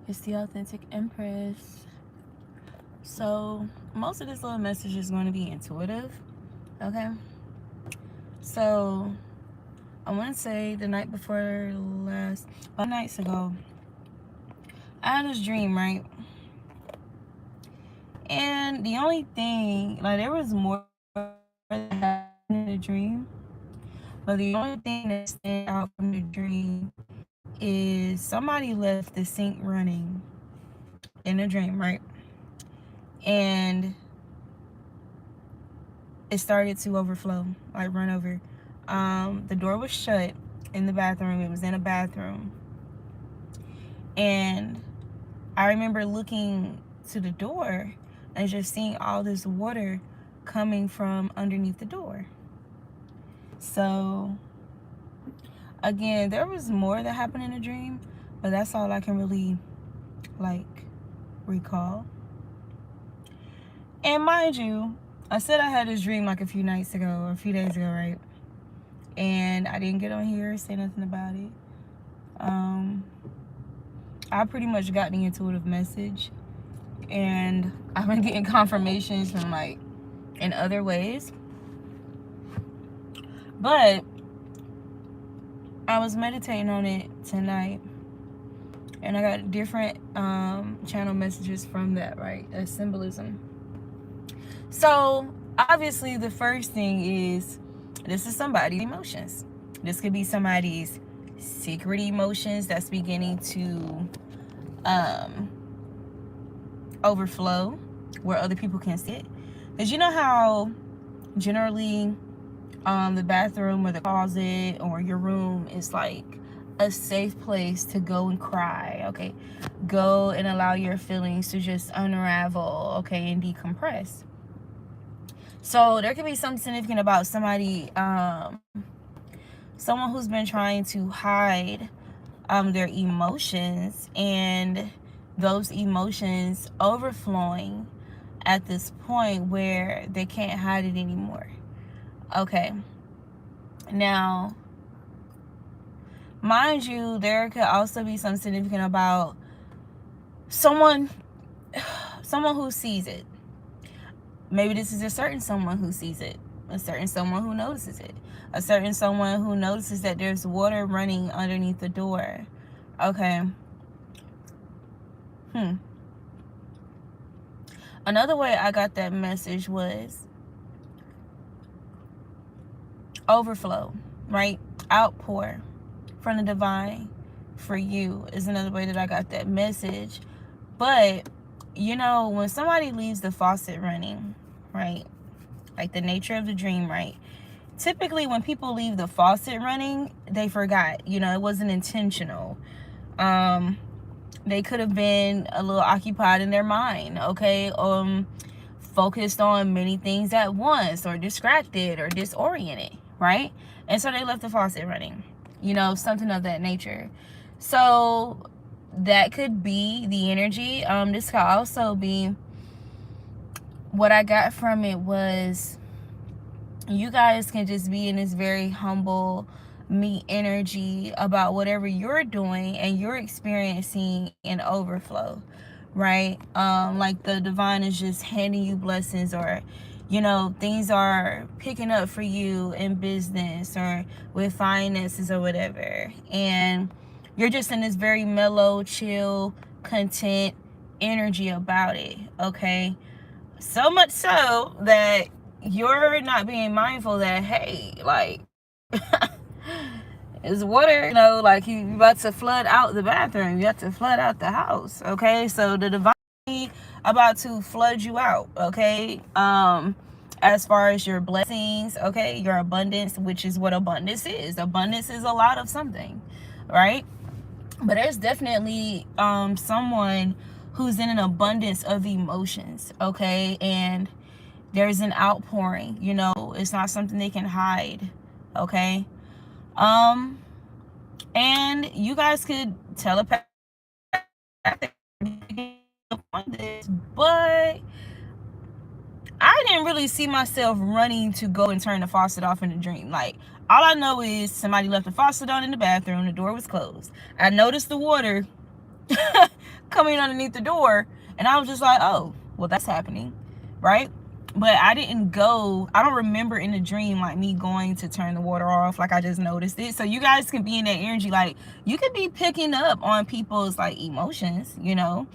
It's the Authentic Empress. So, most of this little message is going to be intuitive. Okay. So, I want to say the night before last, 5 nights ago, I had this dream, right? And the only thing, like, there was more that happened in the dream, but the only thing that stands out from the dream is somebody left the sink running in a dream, right? And it started to overflow, like run over. The door was shut in the bathroom. It was in a bathroom. And I remember looking to the door and just seeing all this water coming from underneath the door. So, again, there was more that happened in the dream, but that's all I can really, like, recall. And mind you, I said I had this dream like a few nights ago or a few days ago, right? And I didn't get on here or say nothing about it. I pretty much got the intuitive message, and I've been getting confirmations from, like, in other ways. But I was meditating on it tonight, and I got different channel messages from that, right? As symbolism. So obviously the first thing is, this is somebody's emotions. This could be somebody's secret emotions that's beginning to overflow where other people can see it. Because you know how generally the bathroom or the closet or your room is like a safe place to go and cry, okay? Go and allow your feelings to just unravel, okay, and decompress. So there could be something significant about somebody, someone who's been trying to hide their emotions, and those emotions overflowing at this point where they can't hide it anymore. Okay. Now, mind you, there could also be something significant about someone who sees it. Maybe this is a certain someone who sees it, a certain someone who notices it, a certain someone who notices that there's water running underneath the door. Okay. Another way I got that message was overflow, right? Outpour from the divine for you is another way that I got that message. But, you know, when somebody leaves the faucet running, right? Like the nature of the dream, right? Typically when people leave the faucet running, they forgot. You know, it wasn't intentional. They could have been a little occupied in their mind, okay? Focused on many things at once, or distracted or disoriented, right? And so they left the faucet running, you know, something of that nature. So that could be the energy. This could also be, what I got from it was, you guys can just be in this very humble me energy about whatever you're doing, and you're experiencing an overflow, right? Like the divine is just handing you blessings, or, you know, things are picking up for you in business or with finances or whatever, and you're just in this very mellow, chill, content energy about it, okay? So much so that you're not being mindful that, hey, like, it's water, you know, like you about to flood out the bathroom, you have to flood out the house, okay? So the divine about to flood you out, okay? As far as your blessings, okay, your abundance, which is what abundance is. Abundance is a lot of something, right? But there's definitely someone who's in an abundance of emotions, okay? And there's an outpouring, you know, it's not something they can hide, okay? And you guys could telepath on this, but I didn't really see myself running to go and turn the faucet off in a dream. Like, all I know is somebody left the faucet on in the bathroom, the door was closed. I noticed the water coming underneath the door. And I was just like, oh, well, that's happening, right? But I didn't go, I don't remember in the dream like me going to turn the water off. Like I just noticed it. So you guys can be in that energy, like you could be picking up on people's like emotions, you know.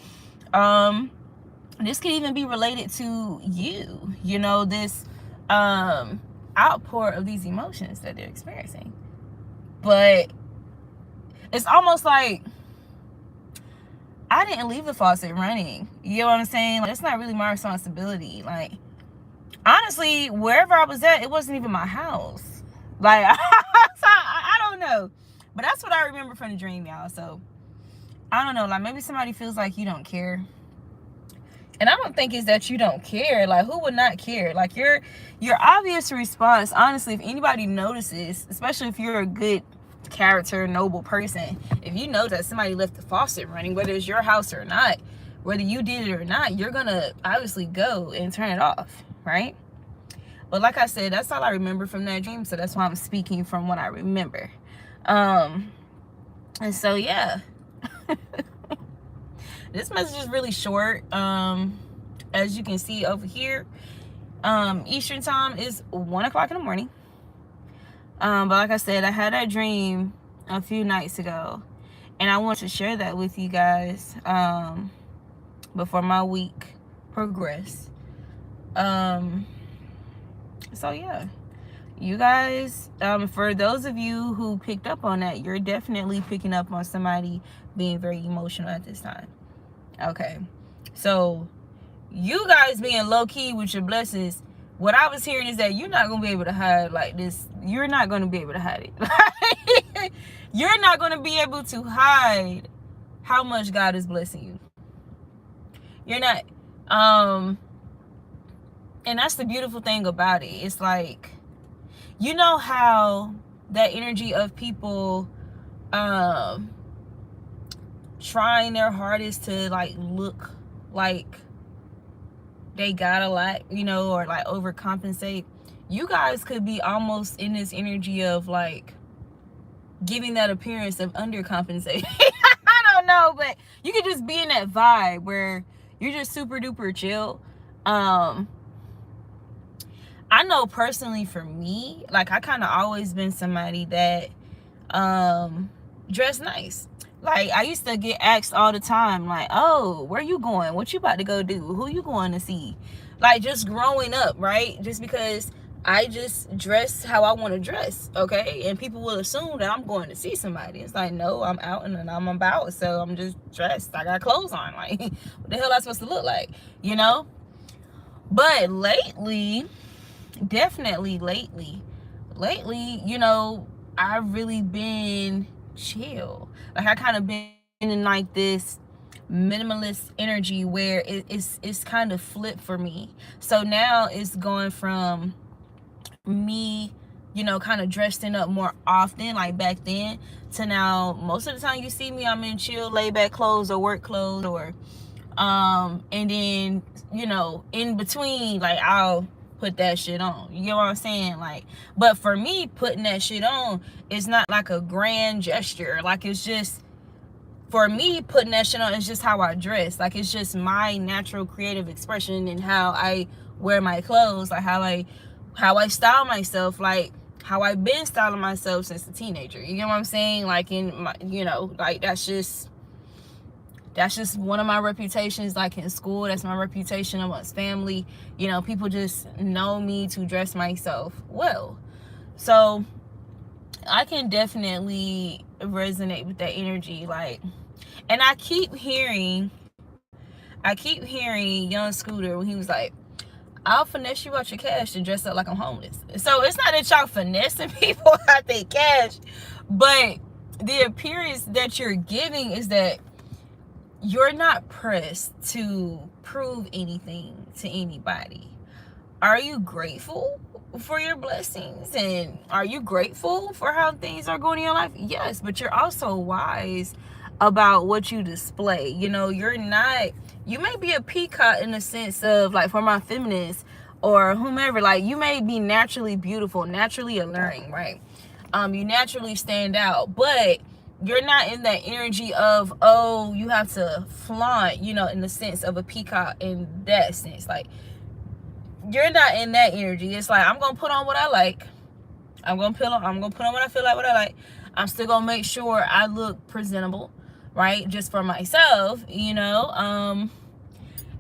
This could even be related to you, you know, this outpour of these emotions that they're experiencing. But it's almost like I didn't leave the faucet running. You know what I'm saying? Like, it's not really my responsibility. Like, honestly, wherever I was at, it wasn't even my house. Like, I don't know. But that's what I remember from the dream, y'all. So, I don't know. Like, maybe somebody feels like you don't care. And I don't think it's that you don't care. Like, who would not care? Like, your obvious response, honestly, if anybody notices, especially if you're a good character, noble person, if you know that somebody left the faucet running, whether it's your house or not, whether you did it or not, you're gonna obviously go and turn it off, right? But like I said, that's all I remember from that dream, so that's why I'm speaking from what I remember. And so yeah. This message is really short. As you can see over here, Eastern time is 1 o'clock in the morning. But like I said, I had that dream a few nights ago, and I want to share that with you guys before my week progress. So yeah, you guys, for those of you who picked up on that, you're definitely picking up on somebody being very emotional at this time. Okay, so you guys being low-key with your blessings, what I was hearing is that you're not going to be able to hide like this. You're not going to be able to hide it. You're not going to be able to hide how much God is blessing you. You're not. And that's the beautiful thing about it. It's like, you know how that energy of people trying their hardest to like look like they got a lot, you know, or like overcompensate. You guys could be almost in this energy of like giving that appearance of undercompensating. I don't know, but you could just be in that vibe where you're just super duper chill. I know personally for me, like I kind of always been somebody that dress nice. Like I used to get asked all the time, like, oh, where you going? What you about to go do? Who you going to see? Like just growing up, right? Just because I just dress how I want to dress, okay? And people will assume that I'm going to see somebody. It's like, no, I'm out and I'm about, so I'm just dressed. I got clothes on. Like, what the hell am I supposed to look like? You know? But lately, definitely lately, you know, I've really been chill. Like I kind of been in like this minimalist energy where it's kind of flipped for me. So now it's going from me, you know, kind of dressing up more often like back then, to now most of the time you see me, I'm in chill, laid back clothes or work clothes, or and then, you know, in between, like I'll put that shit on. You get what I'm saying? Like, but for me, putting that shit on is not like a grand gesture. Like it's just, for me, putting that shit on is just how I dress. Like it's just my natural creative expression and how I wear my clothes, like how I style myself, like how I've been styling myself since a teenager. You get what I'm saying? Like in my, you know, like that's just one of my reputations, like in school. That's my reputation amongst family. You know, people just know me to dress myself well. So I can definitely resonate with that energy. Like, and I keep hearing young Scooter when he was like, I'll finesse you out your cash to dress up like I'm homeless. So it's not that y'all finessing people out their cash, but the appearance that you're giving is that you're not pressed to prove anything to anybody. Are you grateful for your blessings? And are you grateful for how things are going in your life? Yes, but you're also wise about what you display. You know, you're not, you may be a peacock in the sense of, like, for my feminists or whomever, like, you may be naturally beautiful, naturally alluring, right? You naturally stand out, but you're not in that energy of, oh, you have to flaunt, you know, in the sense of a peacock, in that sense. Like, you're not in that energy. It's like, I'm gonna put on what I like. I'm gonna put on what I feel like, what I like. I'm still gonna make sure I look presentable, right? Just for myself, you know.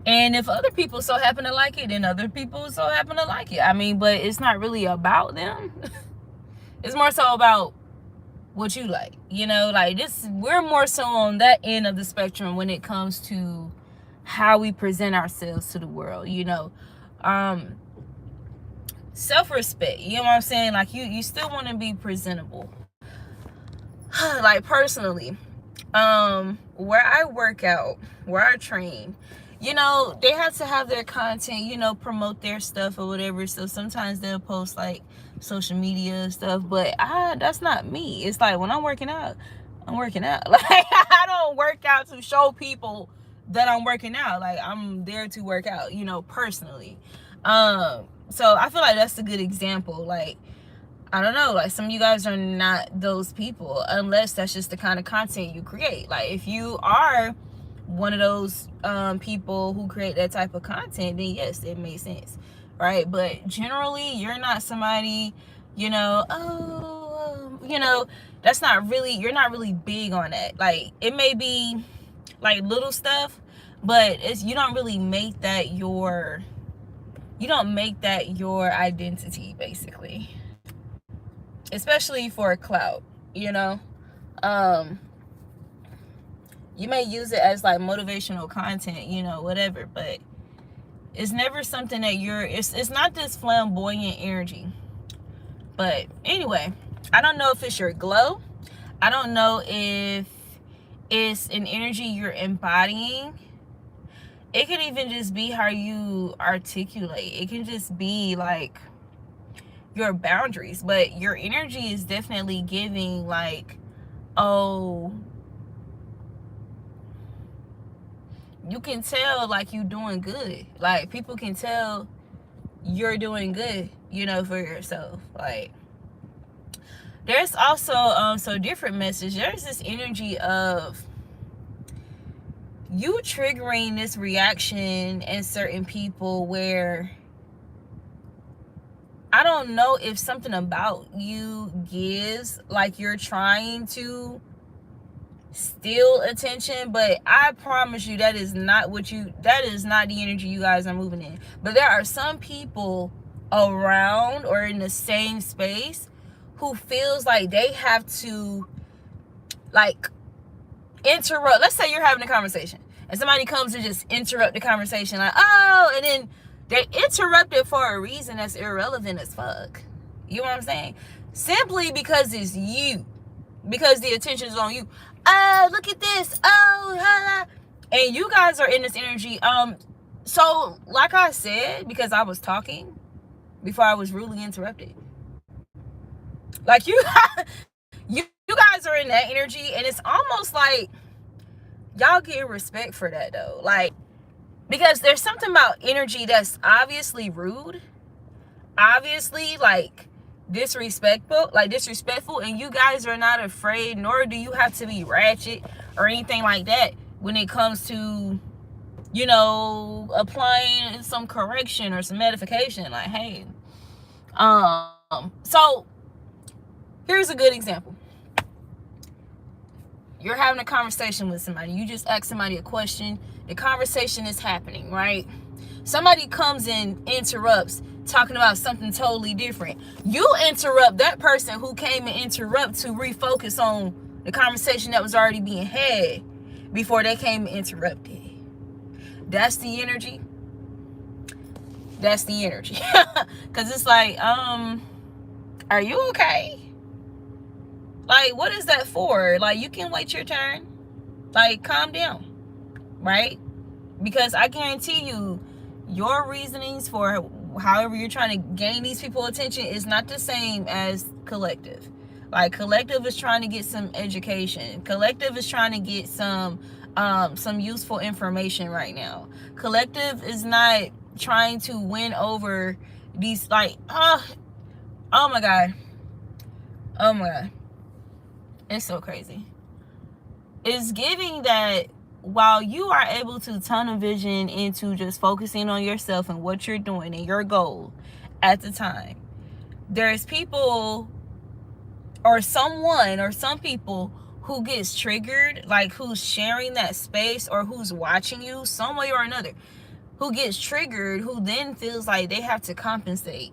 And if other people so happen to like it, then other people so happen to like it. I mean, but it's not really about them. It's more so about what you like, you know. Like, this, we're more so on that end of the spectrum when it comes to how we present ourselves to the world, you know. Self-respect, you know what I'm saying? Like, you still want to be presentable. Like, personally, where I work out, where I train, you know, they have to have their content, you know, promote their stuff or whatever. So sometimes they'll post like social media stuff, but that's not me. It's like, when I'm working out, I'm working out. Like, I don't work out to show people that I'm working out. Like, I'm there to work out, you know, personally. So I feel like that's a good example. Like, I don't know, like, some of you guys are not those people, unless that's just the kind of content you create. Like, if you are one of those people who create that type of content, then yes, it makes sense, right? But generally, you're not somebody, you know, you know, that's not really, you're not really big on that. Like, it may be like little stuff, but it's, you don't really make that your, identity, basically, especially for a clout, you know. You may use it as like motivational content, you know, whatever, but it's never something that it's not this flamboyant energy. But anyway, I don't know if it's your glow. I don't know if it's an energy you're embodying. It could even just be how you articulate. It can just be like your boundaries, but your energy is definitely giving like, oh, you can tell like you doing good. Like, people can tell you're doing good, you know, for yourself. Like, there's also so different message. There's this energy of you triggering this reaction in certain people where I don't know if something about you gives like you're trying to steal attention, but I promise you that is not the energy you guys are moving in. But there are some people around or in the same space who feels like they have to like interrupt. Let's say you're having a conversation and somebody comes and just interrupt the conversation, like, oh, and then they interrupt it for a reason that's irrelevant as fuck. You know what I'm saying? Simply because it's you, because the attention is on you. Oh, look at this. Oh, and you guys are in this energy. So like I said, because I was talking before I was rudely interrupted, like you guys are in that energy, and it's almost like y'all get respect for that though. Like, because there's something about energy that's obviously rude, obviously like disrespectful, and you guys are not afraid, nor do you have to be ratchet or anything like that when it comes to, you know, applying some correction or some edification. Like, hey, so here's a good example. You're having a conversation with somebody. You just ask somebody a question. The conversation is happening, right? Somebody comes and interrupts, talking about something totally different. You interrupt that person who came and interrupt to refocus on the conversation that was already being had before they came and interrupted. That's the energy. That's the energy. Because it's like, are you okay? Like, what is that for? Like, you can wait your turn. Like, calm down, right? Because I guarantee you, your reasonings for however you're trying to gain these people's attention is not the same as collective. Like, collective is trying to get some education. Collective is trying to get some useful information right now. Collective is not trying to win over these, like, oh my god, it's so crazy. It's giving that while you are able to tunnel vision into just focusing on yourself and what you're doing and your goal at the time, there's people or someone or some people who gets triggered, like who's sharing that space or who's watching you some way or another, who gets triggered, who then feels like they have to compensate,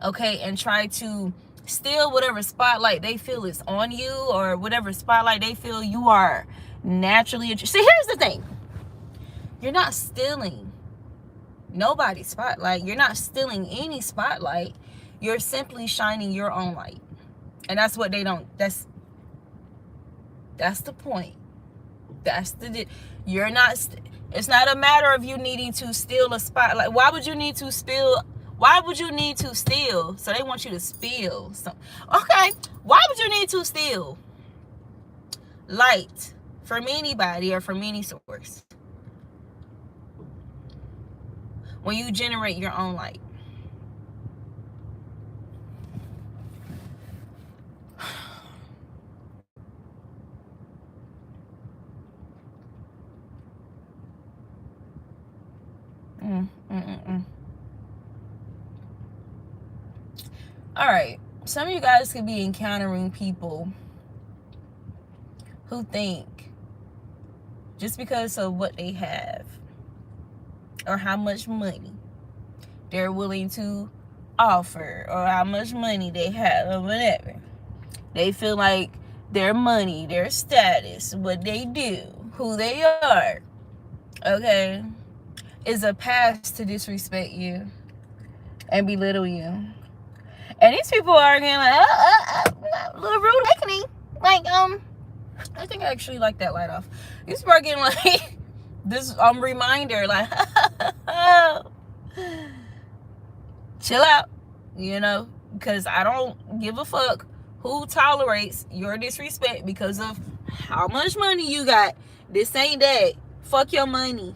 okay, and try to steal whatever spotlight they feel is on you, or whatever spotlight they feel you are naturally interested. See, here's the thing. You're not stealing nobody's spotlight. You're not stealing any spotlight. You're simply shining your own light. And that's what they don't, that's the point. You're not, it's not a matter of you needing to steal a spotlight. Why would you need to steal? So they want you to spill some. Okay, why would you need to steal light from anybody or from any source when you generate your own light? All right, some of you guys could be encountering people who think just because of what they have or how much money they're willing to offer or how much money they have or whatever, they feel like their money, their status, what they do, who they are, okay, is a pass to disrespect you and belittle you. And these people are getting like, a little rude awakening. Like, I think I actually like that light off. These people are getting like this reminder, like, chill out, you know, because I don't give a fuck who tolerates your disrespect because of how much money you got. This ain't that. Fuck your money.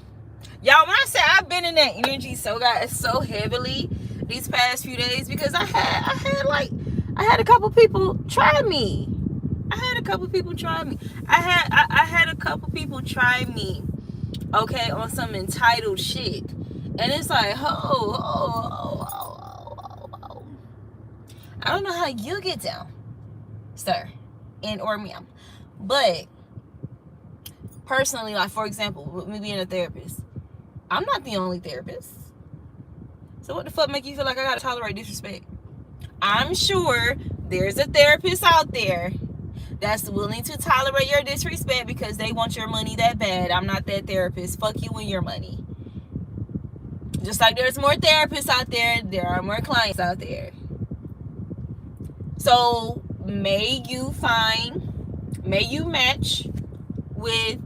Y'all, when I say I've been in that energy so heavily these past few days, because I had a couple people try me. I had a couple people try me, okay, on some entitled shit. And it's like, I don't know how you get down, sir, and or ma'am. But personally, like, for example, with me being a therapist, I'm not the only therapist. So what the fuck make you feel like I gotta tolerate disrespect? I'm sure there's a therapist out there that's willing to tolerate your disrespect because they want your money that bad. I'm not that therapist. Fuck you and your money. Just like there's more therapists out there, there are more clients out there. So may you match with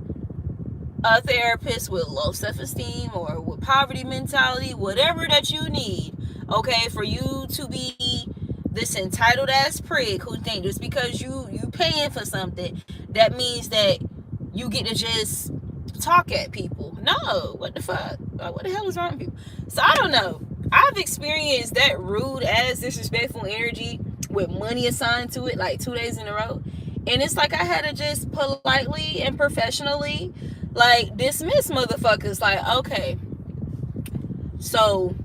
a therapist with low self-esteem or with poverty mentality, whatever that you need, okay, for you to be this entitled ass prick who think just because you paying for something, that means that you get to just talk at people. No, what the fuck? Like, what the hell is wrong with people? So I don't know. I've experienced that rude ass disrespectful energy with money assigned to it like 2 days in a row. And it's like I had to just politely and professionally like dismiss motherfuckers. Like, okay, so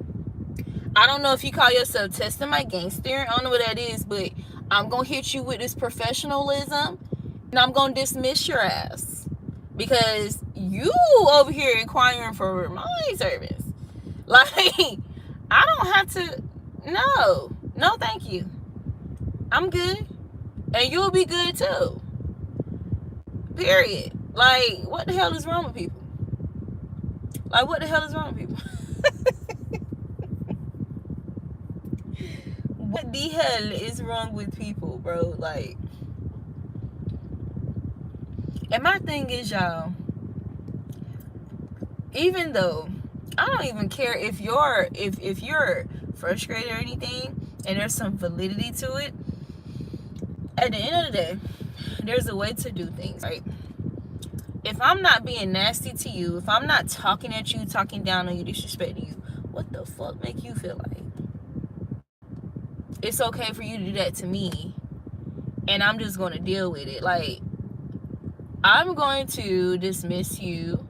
I don't know if you call yourself testing my gangster. I don't know what that is, but I'm gonna hit you with this professionalism and I'm gonna dismiss your ass because you over here inquiring for my service. Like, I don't have to. No, thank you. I'm good, and you'll be good too. Period. Like, what the hell is wrong with people? Like, what the hell is wrong with people? What the hell is wrong with people, bro? Like, and my thing is, y'all, even though I don't even care if you're frustrated or anything and there's some validity to it, at the end of the day, there's a way to do things, right? If I'm not being nasty to you, if I'm not talking at you, talking down on you, disrespecting you, what the fuck make you feel like it's okay for you to do that to me and I'm just gonna deal with it? Like, I'm going to dismiss you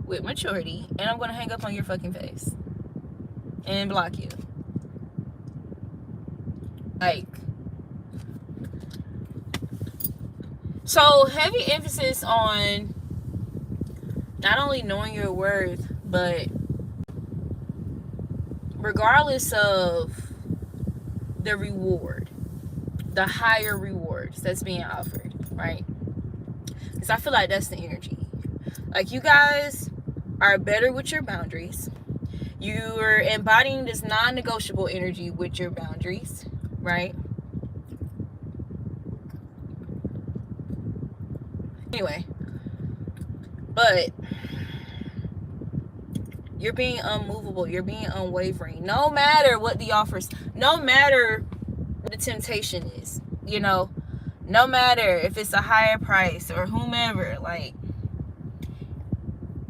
with maturity, and I'm going to hang up on your fucking face and block you. Like, so heavy emphasis on not only knowing your worth, but regardless of the reward, the higher rewards that's being offered, right? Because I feel like that's the energy. Like, you guys are better with your boundaries. You're embodying this non-negotiable energy with your boundaries, right? Anyway, but you're being unmovable. You're being unwavering. No matter what the offers, no matter what the temptation is, you know, no matter if it's a higher price or whomever, like,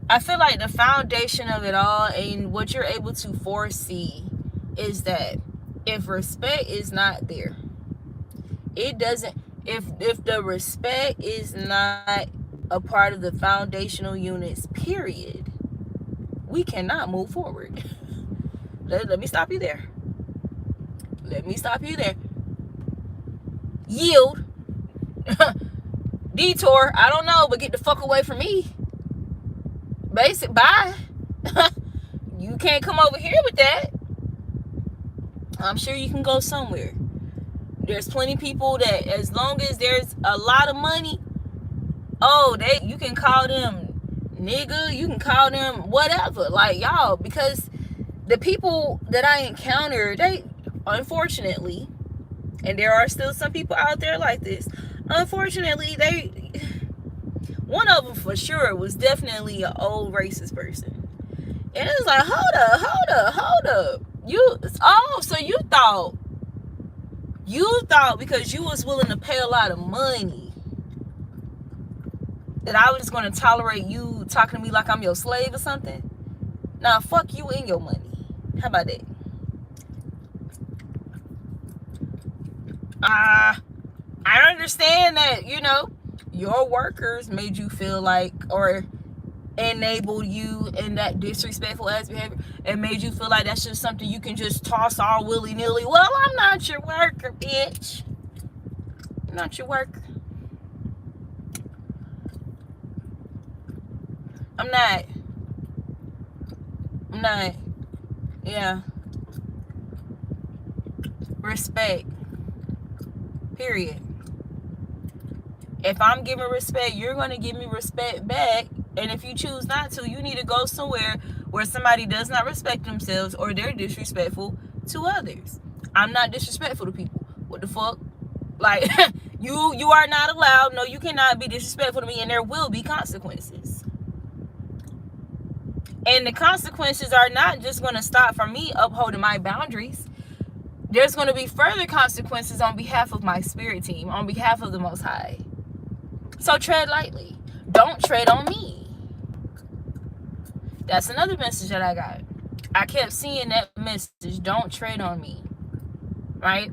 I feel like the foundation of it all and what you're able to foresee is that if respect is not there, it doesn't, if the respect is not a part of the foundational units, period, we cannot move forward. Let me stop you there. Let me stop you there. Yield. Detour. I don't know, but get the fuck away from me. Basic. Bye. You can't come over here with that. I'm sure you can go somewhere. There's plenty of people that, as long as there's a lot of money, oh, you can call them nigga, you can call them whatever, like, y'all, because the people that I encounter, they, unfortunately, and there are still some people out there like this, unfortunately, one of them for sure was definitely an old racist person, and it's like, hold up, so you thought because you was willing to pay a lot of money that I was just going to tolerate you talking to me like I'm your slave or something? Nah, fuck you and your money. How about that? I understand that, you know, your workers made you feel like, or enabled you in that disrespectful ass behavior, and made you feel like that's just something you can just toss all willy-nilly. Well, I'm not your worker, bitch. I'm not your worker. I'm not. Yeah. Respect. Period. If I'm giving respect, you're going to give me respect back. And if you choose not to, you need to go somewhere where somebody does not respect themselves or they're disrespectful to others. I'm not disrespectful to people. What the fuck? Like, you are not allowed. No, you cannot be disrespectful to me, and there will be consequences. And the consequences are not just going to stop from me upholding my boundaries. There's going to be further consequences on behalf of my spirit team, on behalf of the Most High. So tread lightly. Don't tread on me. That's another message that I got. I kept seeing that message. Don't tread on me. Right?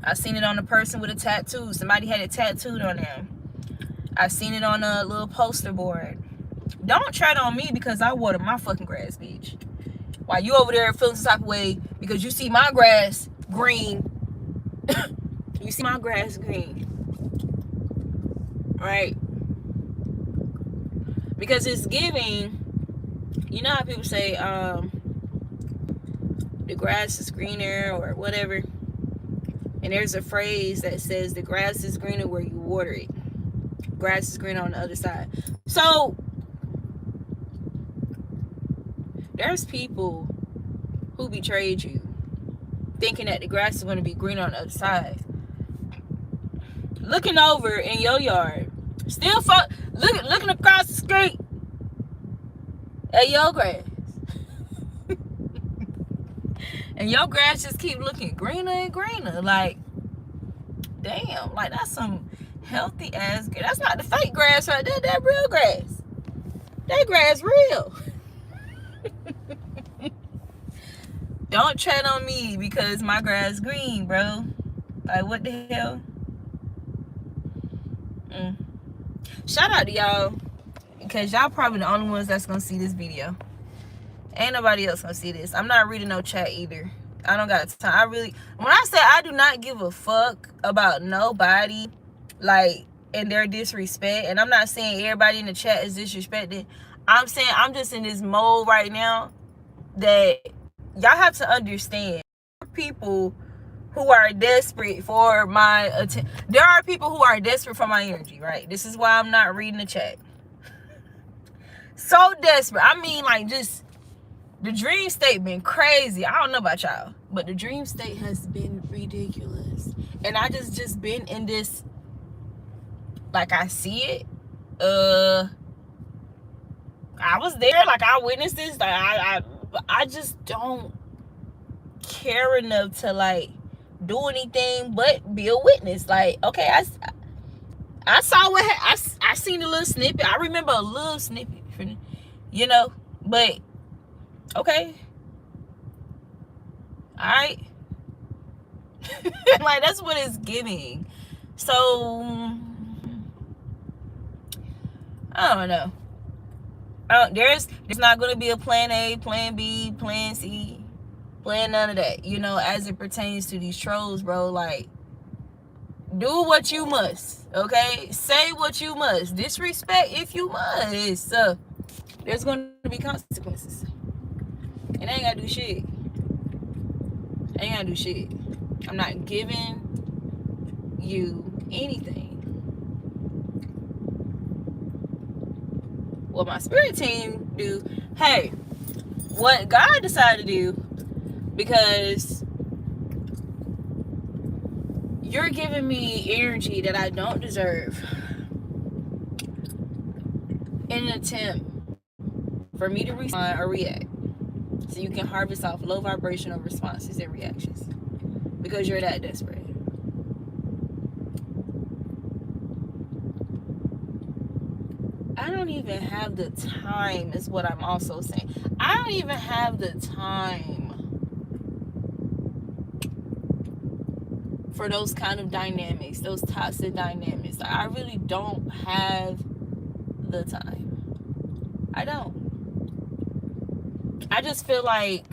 I seen it on a person with a tattoo. Somebody had it tattooed on them. I seen it on a little poster board. Don't tread on me because I water my fucking grass, bitch. While you over there feeling some type of way because you see my grass green. You see my grass green. Right? Because it's giving, you know how people say, the grass is greener or whatever. And there's a phrase that says the grass is greener where you water it. Grass is greener on the other side. So there's people who betrayed you, thinking that the grass is going to be greener on the other side. Looking over in your yard, still looking across the street at your grass. And your grass just keep looking greener and greener. Like, damn, like that's some healthy ass grass. That's not the fake grass right there. That real grass. That grass real. Don't tread on me because my grass green, bro. Like, what the hell? Shout out to y'all, because y'all probably the only ones that's gonna see this video. Ain't nobody else gonna see this. I'm not reading no chat either. I don't got time. When I say I do not give a fuck about nobody, like, and their disrespect, and I'm not saying everybody in the chat is disrespected. I'm saying I'm just in this mode right now that y'all have to understand. People who are desperate for my attention. There are people who are desperate for my energy, right? This is why I'm not reading the chat. So desperate. I mean, like, just the dream state been crazy. I don't know about y'all, but the dream state has been ridiculous. And I just been in this, like, I see it. I was there, like, I witnessed this. Like, I just don't care enough to, like, do anything but be a witness. Like, okay, I saw what I seen a little snippet. I remember a little snippet, you know, but okay, all right. Like, that's what it's giving. So I don't know. There's not gonna be a plan A, plan B, plan C, plan none of that, you know, as it pertains to these trolls, bro. Like, do what you must, okay? Say what you must. Disrespect if you must. There's going to be consequences. And I ain't got to do shit. I ain't got to do shit. I'm not giving you anything. What my spirit team do, hey, what God decided to do, because you're giving me energy that I don't deserve in an attempt for me to respond or react, so you can harvest off low vibrational responses and reactions, because you're that desperate. I don't even have the time, is what I'm also saying. I don't even have the time for those kind of dynamics, those toxic dynamics. I really don't have the time. I don't. I just feel like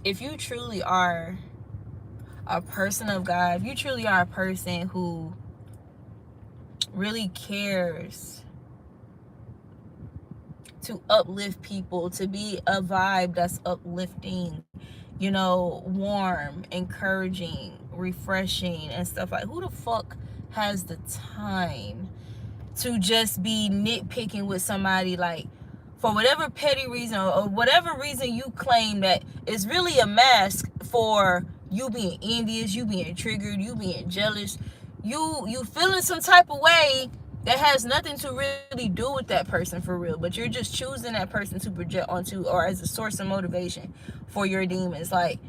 if you truly are a person of God, if you truly are a person who really cares to uplift people, to be a vibe that's uplifting, you know, warm, encouraging, refreshing, and stuff, like, who the fuck has the time to just be nitpicking with somebody, like, for whatever petty reason or whatever reason you claim that is really a mask for you being envious, you being triggered, you being jealous, you feeling some type of way that has nothing to really do with that person for real, but you're just choosing that person to project onto or as a source of motivation for your demons. Like,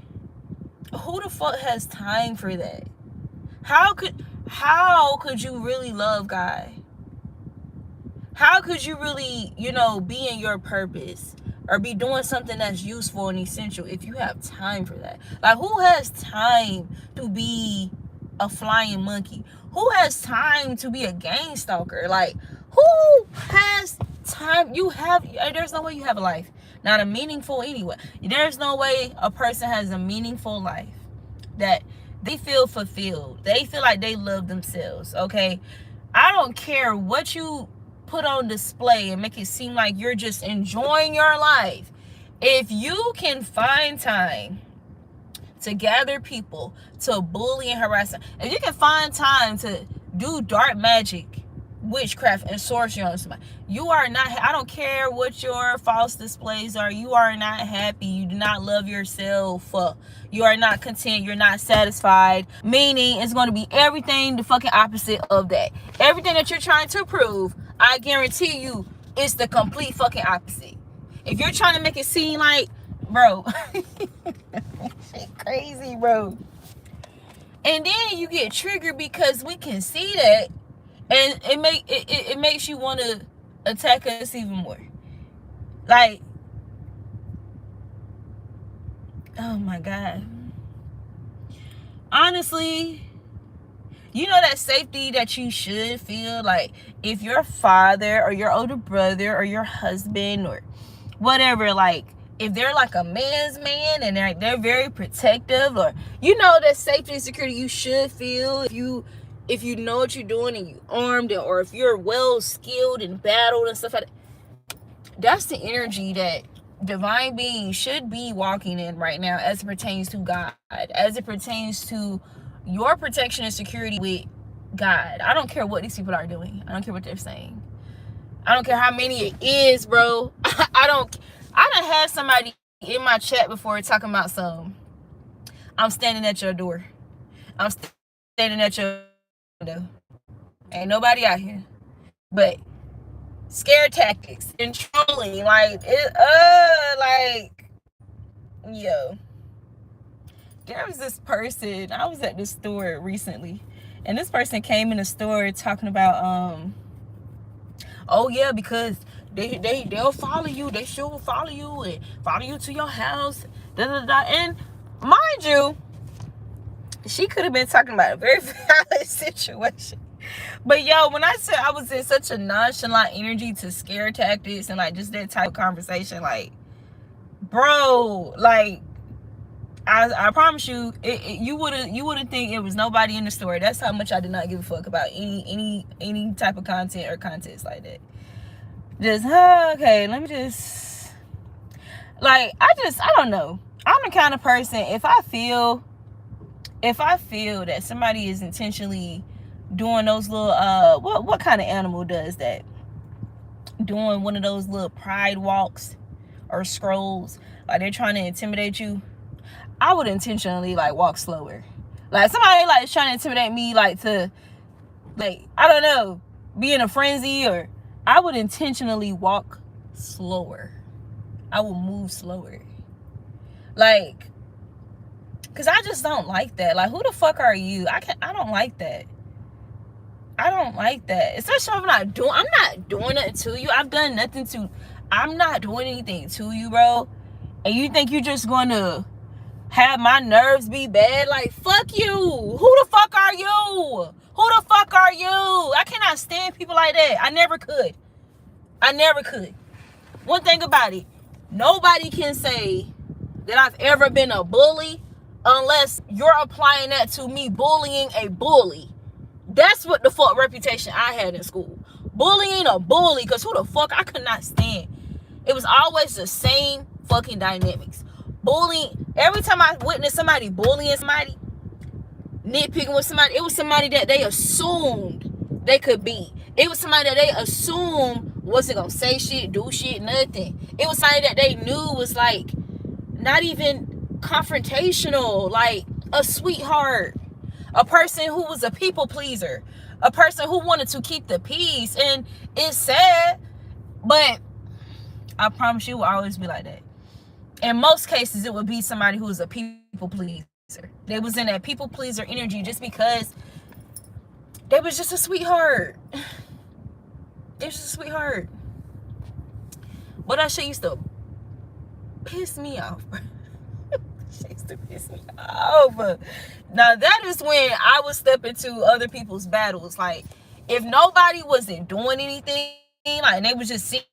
who the fuck has time for that? How could you really love God? How could you really, you know, be in your purpose or be doing something that's useful and essential if you have time for that? Like, who has time to be a flying monkey? Who has time to be a gang stalker? Like, who has time? There's no way you have a life. Not a meaningful anyway. There's no way a person has a meaningful life that they feel fulfilled. They feel like they love themselves, okay? I don't care what you put on display and make it seem like you're just enjoying your life. If you can find time to gather people, to bully and harass them, if you can find time to do dark magic, witchcraft, and sorcery on somebody, you are not, I don't care what your false displays are, you are not happy, you do not love yourself, you are not content, you're not satisfied, meaning it's going to be everything the fucking opposite of that. Everything that you're trying to prove, I guarantee you, it's the complete fucking opposite. If you're trying to make it seem like, bro, shit crazy, bro. And then you get triggered because we can see that, and it makes you want to attack us even more. Like, oh my God. Honestly, You know that safety that you should feel, like if your father or your older brother or your husband or whatever, like if they're like a man's man and they're very protective, or you know that safety and security you should feel if you know what you're doing and you armed, or if you're well skilled in battle and stuff like that. That's the energy that divine beings should be walking in right now, as it pertains to God, as it pertains to your protection and security with God. I don't care what these people are doing. I don't care what they're saying. I don't care how many it is, bro. I done had somebody in my chat before talking about I'm standing at your door. I'm standing at your window. Ain't nobody out here. But scare tactics and trolling, yo. There was this person, I was at the store recently, and this person came in the store talking about oh yeah, because they'll follow you, they sure follow you and follow you to your house, and mind you, she could have been talking about a very valid situation. But yo, when I said I was in such a nonchalant energy to scare tactics and like just that type of conversation, like, bro, like I promise you, you wouldn't think it was nobody in the store. That's how much I did not give a fuck about any type of content or contents like that. Just okay, let me just I don't know. I'm the kind of person, if I feel that somebody is intentionally doing those little what kind of animal does that? Doing one of those little pride walks or scrolls, like they're trying to intimidate you. I would intentionally walk slower. Like somebody is trying to intimidate me, to I don't know, be in a frenzy, or I would intentionally walk slower. I will move slower. Cause I just don't like that. Like, who the fuck are you? I don't like that. I don't like that. Especially if I'm not doing nothing to you. I'm not doing anything to you, bro. And you think you're just gonna have my nerves be bad? Like, fuck you. Who the fuck are you? Who the fuck are you? I cannot stand people like that. I never could. One thing about it, nobody can say that I've ever been a bully unless you're applying that to me bullying a bully. That's what the fuck reputation I had in school. Bullying a bully, because who the fuck, I could not stand. It was always the same fucking dynamics. Bullying, every time I witnessed somebody bullying somebody, nitpicking with somebody, it was somebody that they assumed they could be. It was somebody that they assumed wasn't gonna say shit, do shit, nothing. It was somebody that they knew was not even confrontational, like a sweetheart, a person who was a people pleaser, a person who wanted to keep the peace. And it's sad, but I promise you it will always be like that. In most cases, it would be somebody who was a people pleaser. They was in that people pleaser energy just because they was just a sweetheart. They was just a sweetheart. But that shit used to piss me off. Shit used to piss me off. Now that is when I would step into other people's battles. Like, if nobody wasn't doing anything, and they was just sitting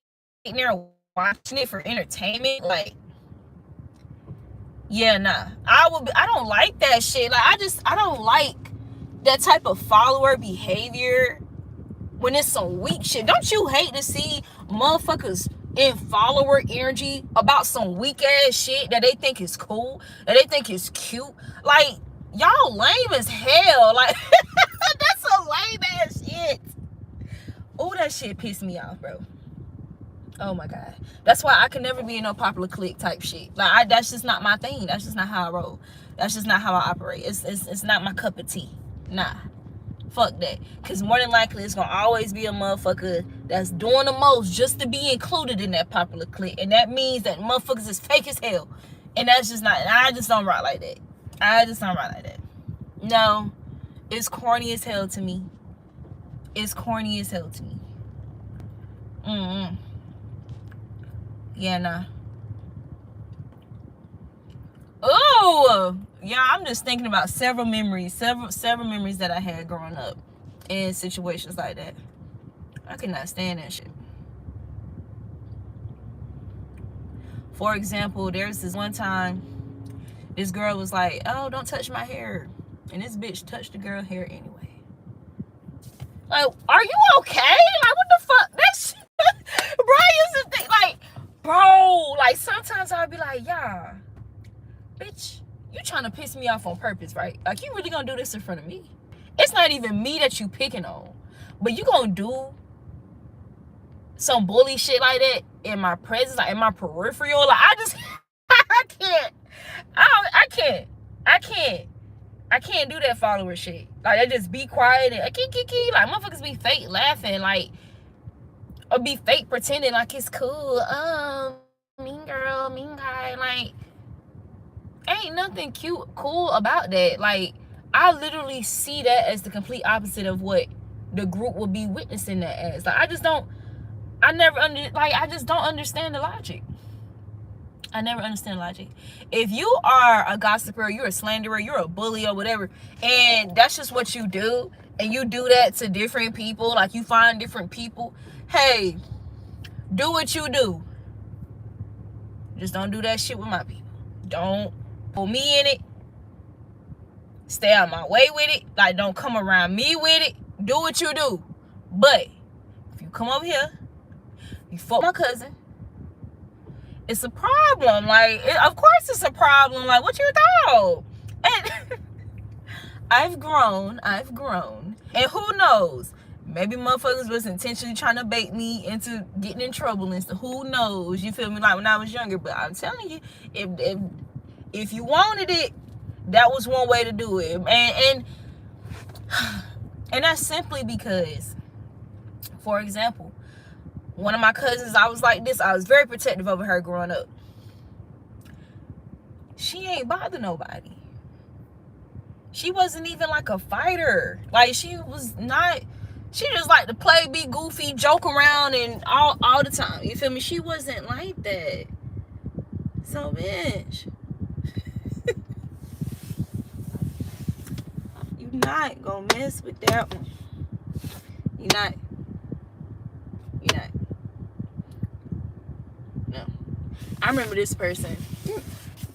there watching it for entertainment, yeah, nah. I don't like that shit. I don't like that type of follower behavior when it's some weak shit. Don't you hate to see motherfuckers in follower energy about some weak ass shit that they think is cool, that they think is cute? Y'all lame as hell. That's a lame ass shit. Oh, that shit pissed me off, bro. Oh my god. That's why I can never be in no popular clique type shit. That's just not my thing. That's just not how I roll. That's just not how I operate. It's not my cup of tea. Nah. Fuck that. Because more than likely it's gonna always be a motherfucker that's doing the most just to be included in that popular clique. And that means that motherfuckers is fake as hell. And that's just not, I just don't rock like that. No. It's corny as hell to me. Yeah, nah. Yeah, I'm just thinking about several memories that I had growing up in situations like that. I could not stand that shit. For example, there's this one time this girl was like, oh, don't touch my hair. And this bitch touched the girl's hair anyway. Like, are you okay? Like, what the fuck? That's bro, used to think like, bro, like sometimes I'll be like, yeah, bitch, you trying to piss me off on purpose, right? Like, you really gonna do this in front of me? It's not even me that you picking on, but you gonna do some bully shit like that in my presence, like in my peripheral. Like, I just I can't. I can't do that follower shit. Like, I just be quiet and like motherfuckers be fake laughing, like, or be fake pretending like it's cool. Mean girl, mean guy. Like, ain't nothing cool about that. Like, I literally see that as the complete opposite of what the group will be witnessing that as. Like, I just don't understand the logic. I never understand logic. If you are a gossiper, you're a slanderer, you're a bully or whatever, and that's just what you do, and you do that to different people, like you find different people, hey, do what you do. Just don't do that shit with my people. Don't put me in it. Stay out my way with it. Like, don't come around me with it. Do what you do. But if you come over here, you fuck my cousin, it's a problem. Like, of course it's a problem. Like, what you thought? And I've grown. And who knows? Maybe motherfuckers was intentionally trying to bait me into getting in trouble and stuff. Who knows? You feel me? Like, when I was younger. But I'm telling you, if you wanted it, that was one way to do it. And that's simply because, for example, one of my cousins, I was like this. I was very protective over her growing up. She ain't bother nobody. She wasn't even like a fighter. Like, she was not. She just like to play, be goofy, joke around, and all the time. You feel me? She wasn't like that. So, bitch, you not gonna mess with that one. You not. No. I remember this person.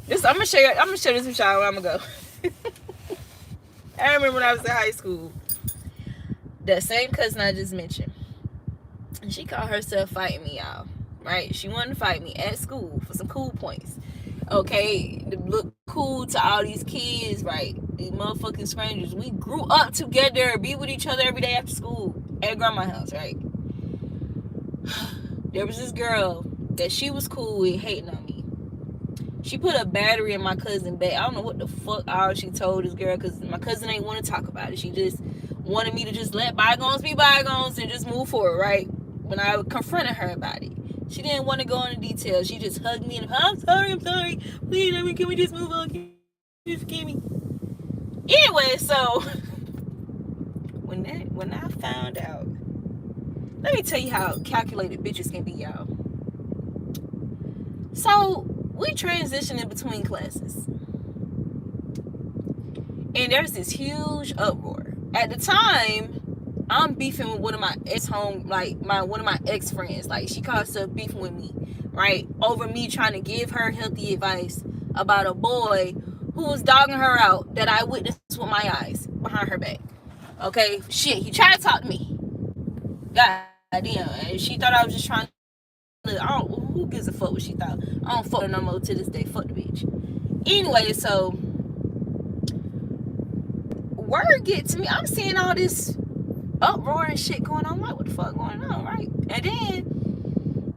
I'm gonna share this with y'all where I'm gonna go. I remember when I was in high school, that same cousin I just mentioned, and she called herself fighting me, y'all. Right? She wanted to fight me at school for some cool points. Okay, to look cool to all these kids, right? These motherfucking strangers. We grew up together, be with each other every day after school at grandma's house, right? There was this girl that she was cool with hating on me. She put a battery in my cousin back. I don't know what the fuck all she told this girl, because my cousin ain't want to talk about it. She just wanted me to just let bygones be bygones and just move forward, right? When I confronted her about it, she didn't want to go into details. She just hugged me and, I'm sorry. Please, can we just move on? Can you forgive me? Anyway, so when I found out, let me tell you how calculated bitches can be, y'all. So we transitioned in between classes, and there's this huge uproar. At the time, I'm beefing with one of my one of my ex friends. Like, she calls herself beefing with me, right? Over me trying to give her healthy advice about a boy who was dogging her out that I witnessed with my eyes behind her back. Okay, shit, he tried to talk to me. God damn, she thought I was just trying to. Who gives a fuck what she thought? I don't fuck her no more to this day. Fuck the bitch. Anyway, so word get to me. I'm seeing all this uproar and shit going on. I'm like, what the fuck going on, right? And then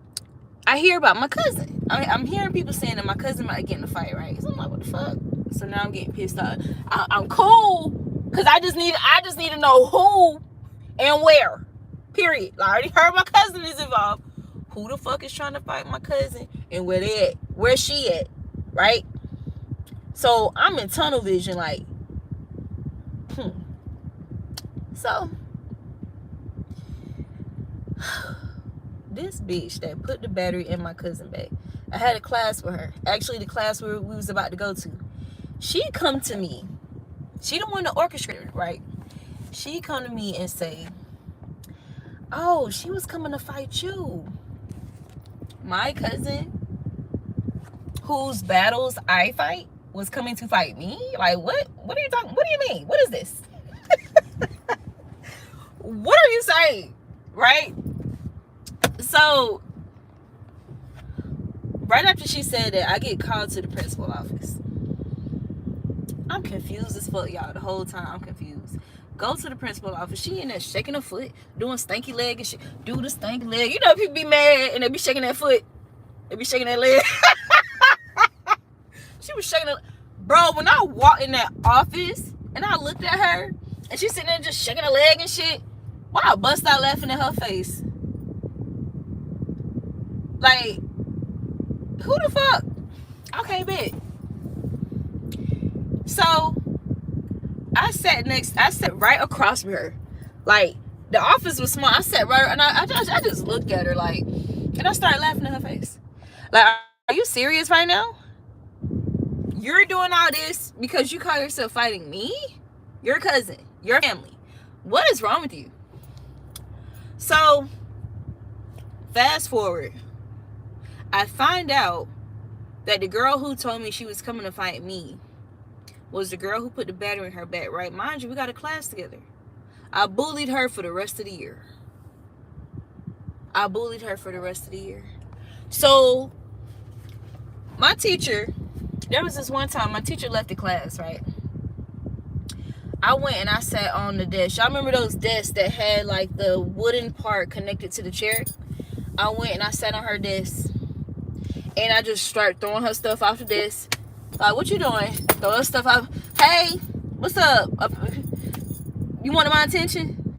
I hear about my cousin. I'm hearing people saying that my cousin might get in a fight, right? So I'm like, what the fuck? So now I'm getting pissed off. I'm cool, because I just need to know who and where. Period. I already heard my cousin is involved. Who the fuck is trying to fight my cousin, and where they at? Where she at? Right? So I'm in tunnel vision, like, So this bitch that put the battery in my cousin back, I had a class with her. Actually, the class we was about to go to. She come to me. She the one to orchestrate it, right? She come to me and say, oh, she was coming to fight you. My cousin, whose battles I fight, was coming to fight me? Like, what? What are you talking? What do you mean? What is this? What are you saying? Right? So, right after she said that, I get called to the principal office. I'm confused as fuck, y'all. The whole time I'm confused. Go to the principal office. She in there shaking her foot, doing stanky leg and shit. Do the stanky leg. You know people be mad and they be shaking that foot. They be shaking that leg. She was shaking it. Bro, when I walked in that office and I looked at her and she's sitting there just shaking her leg and shit, why I bust out laughing in her face? Like, who the fuck? Okay, bet. So I sat right across from her. Like, the office was small. I sat right, and I just looked at her like, and I started laughing in her face. Like, are you serious right now? You're doing all this because you call yourself fighting me? Your cousin, your family. What is wrong with you? So, fast forward. I find out that the girl who told me she was coming to fight me was the girl who put the battery in her back, right? Mind you, we got a class together. I bullied her for the rest of the year. So, my teacher, there was this one time my teacher left the class, right? I went and I sat on the desk. Y'all remember those desks that had like the wooden part connected to the chair? I went and I sat on her desk. And I just started throwing her stuff off the desk. Like, what you doing? Throw her stuff out. Hey, what's up? You wanted my attention?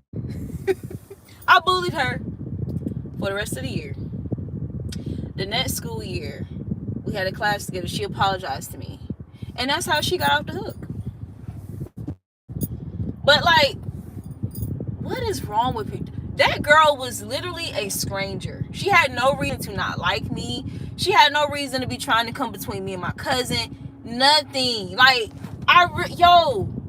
I bullied her for the rest of the year. The next school year, we had a class together. She apologized to me. And that's how she got off the hook. But, like, what is wrong with people? That girl was literally a stranger. She had no reason to not like me. She had no reason to be trying to come between me and my cousin. Nothing. Like,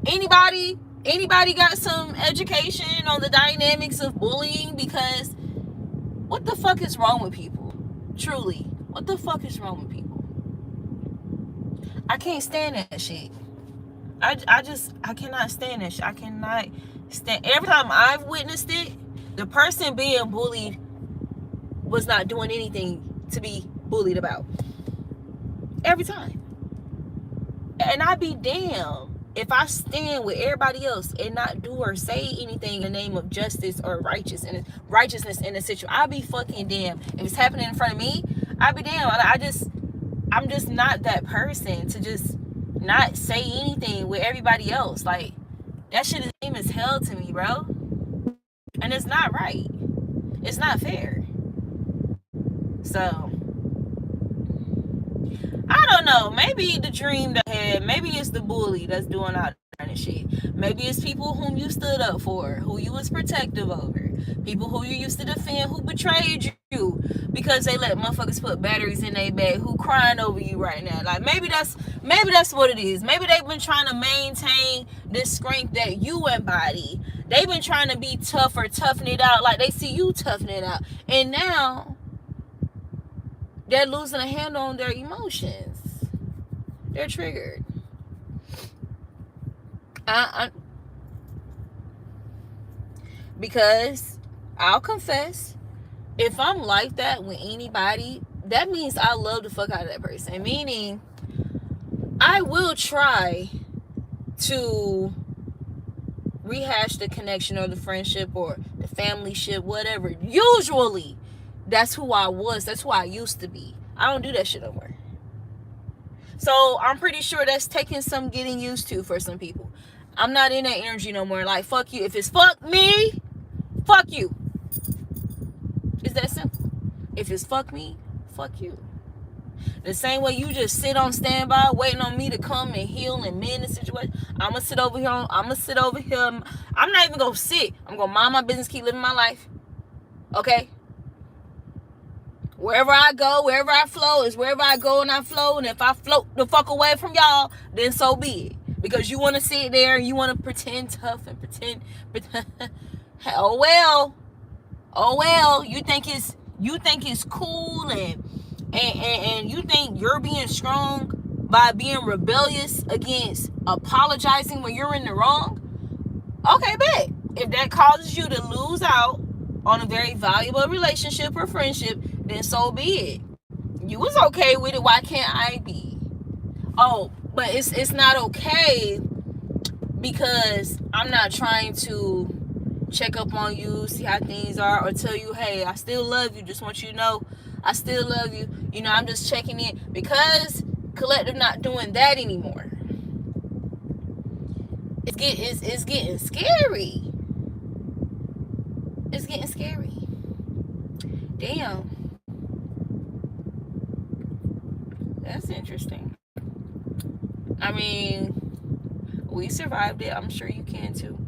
anybody got some education on the dynamics of bullying? Because what the fuck is wrong with people? Truly, what the fuck is wrong with people? I can't stand that shit. I cannot stand that shit. I cannot stand. Every time I've witnessed it, the person being bullied was not doing anything to be bullied about. Every time. And I'd be damned if I stand with everybody else and not do or say anything in the name of justice or righteousness in a situation. I'd be fucking damned. If it's happening in front of me, I'd be damned. I'm just not that person to just not say anything with everybody else. Like, that shit is lame as hell to me, bro. And it's not right. It's not fair. So, I don't know. Maybe the dream that I had, maybe it's the bully that's doing all that kind of shit. Maybe it's people whom you stood up for, who you was protective over. People who you used to defend, who betrayed you because they let motherfuckers put batteries in their bag, who crying over you right now. Like, maybe that's what it is. Maybe they've been trying to maintain this strength that you embody. They've been trying to be tough or toughen it out like they see you toughen it out. And now they're losing a handle on their emotions. They're triggered. Because I'll confess, if I'm like that with anybody, that means I love the fuck out of that person. Meaning, I will try to rehash the connection or the friendship or the family ship, whatever. Usually, that's who I was. That's who I used to be. I don't do that shit no more. So, I'm pretty sure that's taking some getting used to for some people. I'm not in that energy no more. Like, fuck you. If it's fuck me, fuck you. It's that simple. If it's fuck me, fuck you. The same way you just sit on standby waiting on me to come and heal and mend the situation. I'm going to sit over here. I'm not even going to sit. I'm going to mind my business, keep living my life. Okay? Wherever I go, wherever I flow is wherever I go and I flow. And if I float the fuck away from y'all, then so be it. Because you want to sit there and you want to pretend tough and pretend oh well, you think it's cool and you think you're being strong by being rebellious against apologizing when you're in the wrong. Okay, bet. If that causes you to lose out on a very valuable relationship or friendship, then so be it. You was okay with it, why can't I be? Oh, but it's not okay because I'm not trying to check up on you, see how things are, or tell you, hey, I still love you, just want you to know I still love you. You know, I'm just checking in. Because collective not doing that anymore. It's getting scary. It's getting scary. Damn. That's interesting. I mean, we survived it. I'm sure you can too.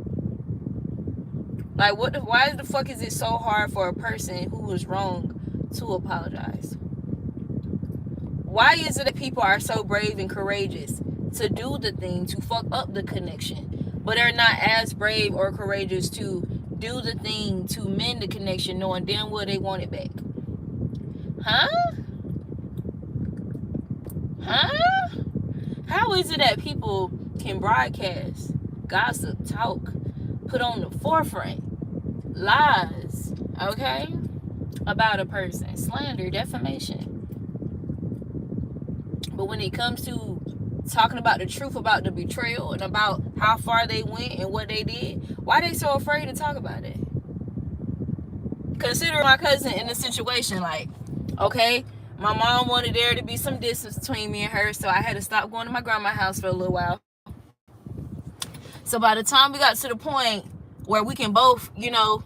Like, why the fuck is it so hard for a person who was wrong to apologize? Why is it that people are so brave and courageous to do the thing, to fuck up the connection, but are not as brave or courageous to do the thing to mend the connection, knowing damn well they want it back? Huh? How is it that people can broadcast, gossip, talk, put on the forefront lies, okay, about a person, slander, defamation, but when it comes to talking about the truth about the betrayal and about how far they went and what they did, why they so afraid to talk about it? Consider my cousin in the situation, like, okay, my mom wanted there to be some distance between me and her, so I had to stop going to my grandma's house for a little while. So by the time we got to the point where we can both, you know,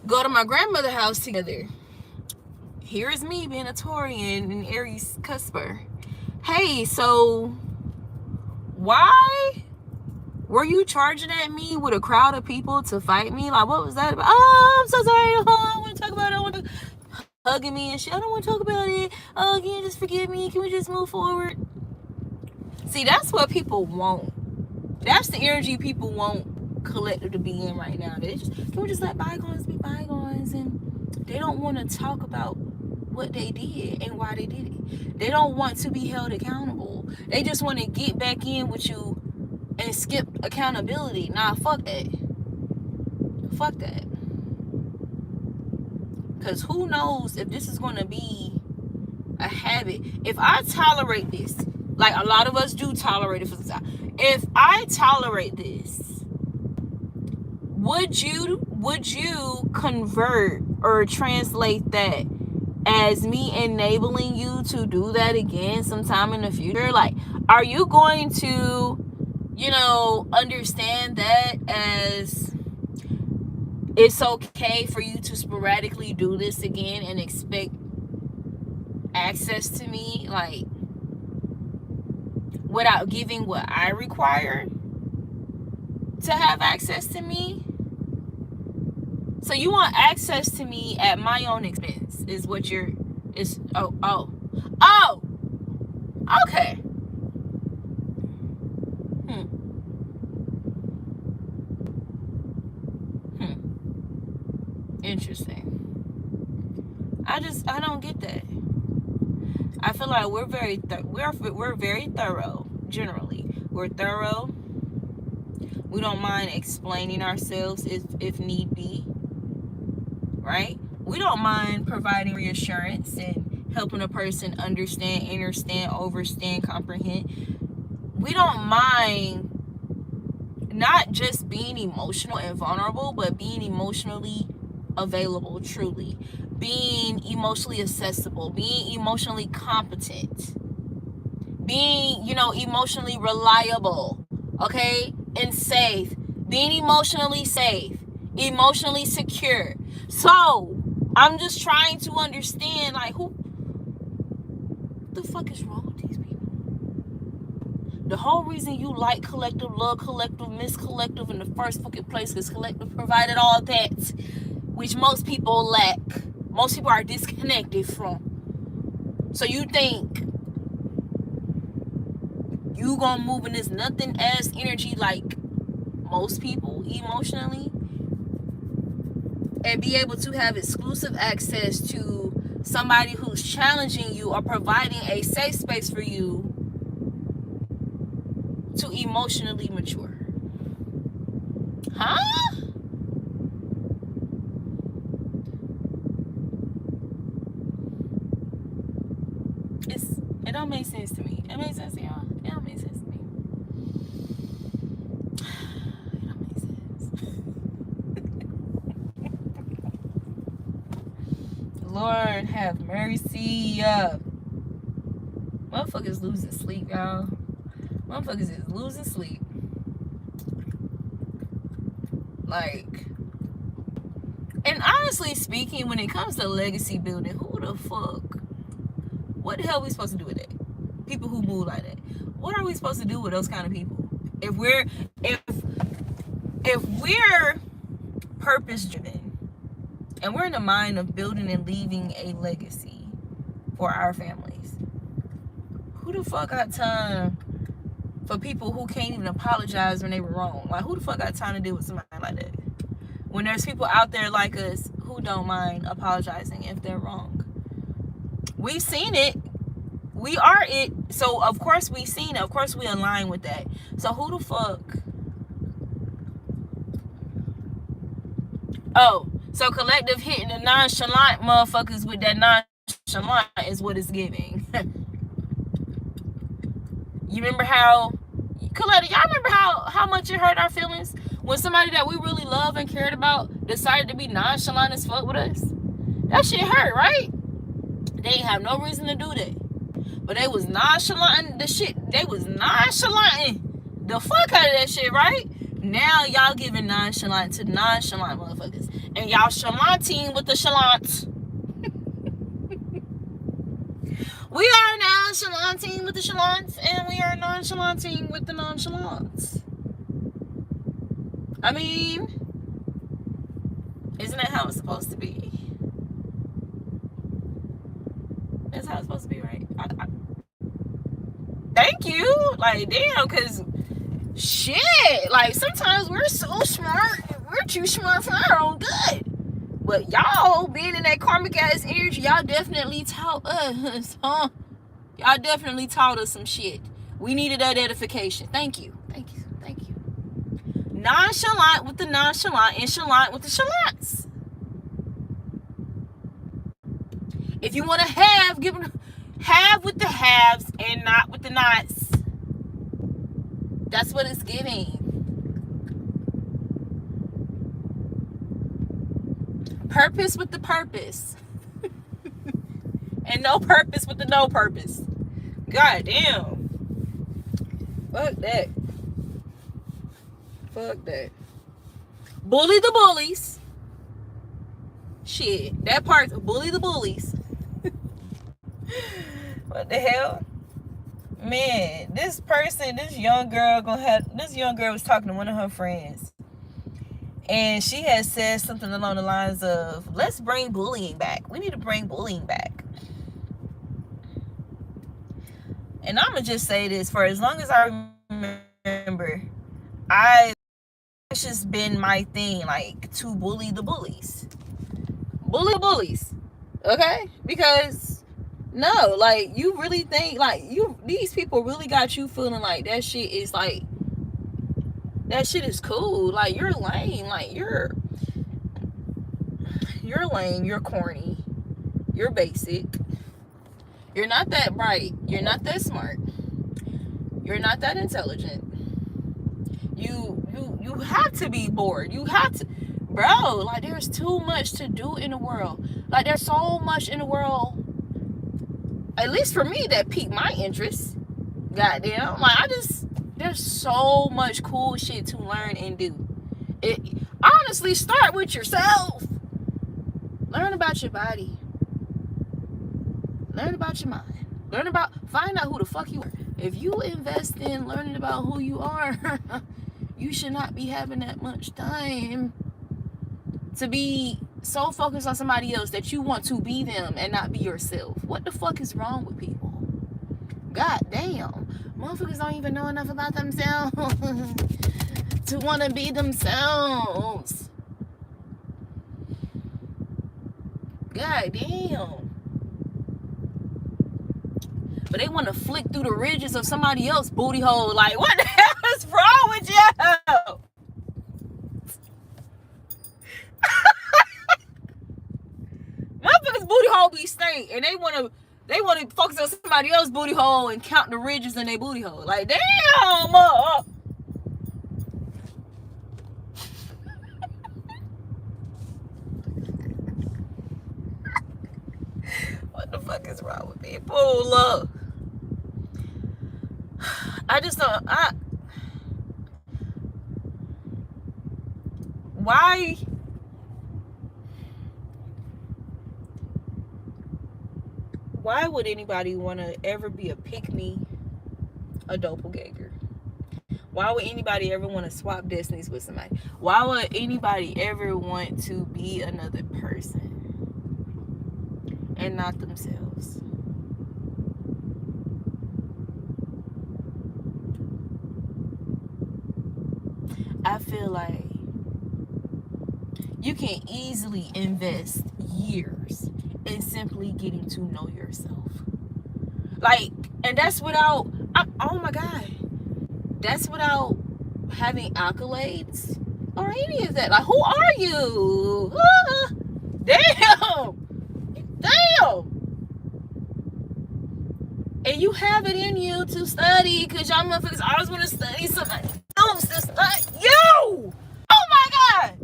go to my grandmother's house together, here is me being a Taurian and Aries cusper. Hey, so why were you charging at me with a crowd of people to fight me? Like, what was that about? Oh, I'm so sorry. Oh, I want to talk about it. I want to hugging me and shit. I don't want to talk about it. Oh, can you just forgive me? Can we just move forward? See, that's what people want. That's the energy people want collective to be in right now. Can we just let bygones be bygones? And they don't want to talk about what they did and why they did it. They don't want to be held accountable. They just want to get back in with you and skip accountability. Nah, fuck that. Fuck that. Because who knows if this is going to be a habit. If I tolerate this, like a lot of us do tolerate it for the time. If I tolerate this, would you convert or translate that as me enabling you to do that again sometime in the future? Like, are you going to, you know, understand that as it's okay for you to sporadically do this again and expect access to me, like, without giving what I require to have access to me? So you want access to me at my own expense is what you're, is, oh, okay. Interesting. I don't get that. I feel like we're very thorough. Generally, we're thorough. We don't mind explaining ourselves if need be, right? We don't mind providing reassurance and helping a person understand, overstand, comprehend. We don't mind not just being emotional and vulnerable, but being emotionally available, truly. Being emotionally accessible, being emotionally competent, being, you know, emotionally reliable, okay, and safe, being emotionally safe, emotionally secure. So I'm just trying to understand, like, who the fuck is wrong with these people? The whole reason you like collective, love collective, miss collective in the first fucking place is collective provided all that which most people lack. most people are disconnected from. So you think you gonna move in this nothing ass energy like most people emotionally and be able to have exclusive access to somebody who's challenging you or providing a safe space for you to emotionally mature? Huh? It don't make sense to me. It makes sense to y'all? It don't make sense to me. It don't make sense. Lord have mercy. Motherfuckers losing sleep, y'all. Motherfuckers is losing sleep. Like, and honestly speaking, when it comes to legacy building, who the fuck? What the hell are we supposed to do with that? People who move like that. What are we supposed to do with those kind of people? If we're purpose driven and we're in the mind of building and leaving a legacy for our families, who the fuck got time for people who can't even apologize when they were wrong? Like, who the fuck got time to deal with somebody like that? When there's people out there like us who don't mind apologizing if they're wrong. We've seen it. We are it. So, of course, we've seen it. Of course, we align with that. So, who the fuck? Oh, so collective hitting the nonchalant motherfuckers with that nonchalant is what it's giving. You remember how, Coletta, y'all remember how much it hurt our feelings when somebody that we really love and cared about decided to be nonchalant as fuck with us? That shit hurt, right? They ain't have no reason to do that. But they was nonchalanting the shit. They was nonchalanting the fuck out of that shit, right? Now y'all giving nonchalant to nonchalant motherfuckers. And y'all chalanting with the chalant. We are nonchalanting with the chalants, and we are nonchalanting with the nonchalants. I mean, isn't that how it's supposed to be? That's how it's supposed to be, right? Thank you. Like, damn, because shit, like, sometimes we're so smart, we're too smart for our own good. But y'all being in that karmic ass energy, y'all definitely taught us, huh? Y'all definitely taught us some shit. We needed that edification. Thank you. Thank you. Thank you. Nonchalant with the nonchalant and chalant with the chalants. If you want to have, give them have with the haves and not with the nots. That's what it's giving. Purpose with the purpose. And no purpose with the no purpose. God damn. Fuck that. Fuck that. Bully the bullies. Shit. That part, bully the bullies. What the hell? Man, this young girl was talking to one of her friends. And she has said something along the lines of, let's bring bullying back. We need to bring bullying back. And I'm going to just say this, for as long as I remember, it's just been my thing, like, to bully the bullies. Bully the bullies. Okay? Because, no, like, you really think, like, these people really got you feeling like that shit is, like, that shit is cool. Like, you're lame. Like, you're lame. You're corny. You're basic. You're not that bright. You're not that smart. You're not that intelligent. You have to be bored. You have to, bro. Like, there's too much to do in the world. Like, there's so much in the world, at least for me, that piqued my interest. Goddamn. Like, there's so much cool shit to learn and do. Honestly, start with yourself. Learn about your body. Learn about your mind. Find out who the fuck you are. If you invest in learning about who you are, you should not be having that much time to be so focused on somebody else that you want to be them and not be yourself. What the fuck is wrong with people? God damn. Motherfuckers don't even know enough about themselves to want to be themselves. God damn. But they want to flick through the ridges of somebody else's booty hole. Like, what the hell is wrong with you? Motherfuckers' booty hole be stank, and they want to focus on somebody else's booty hole and count the ridges in their booty hole. Like, damn. What the fuck is wrong with people? Look, I just don't. Why? Why would anybody want to ever be a pick-me, a doppelganger? Why would anybody ever want to swap destinies with somebody? Why would anybody ever want to be another person and not themselves? I feel like you can easily invest years in simply getting to know yourself. Like, and that's without, oh my God, that's without having accolades or any of that. Like, who are you? Damn. And you have it in you to study, because y'all motherfuckers always want to study somebody else to study you. Oh my God.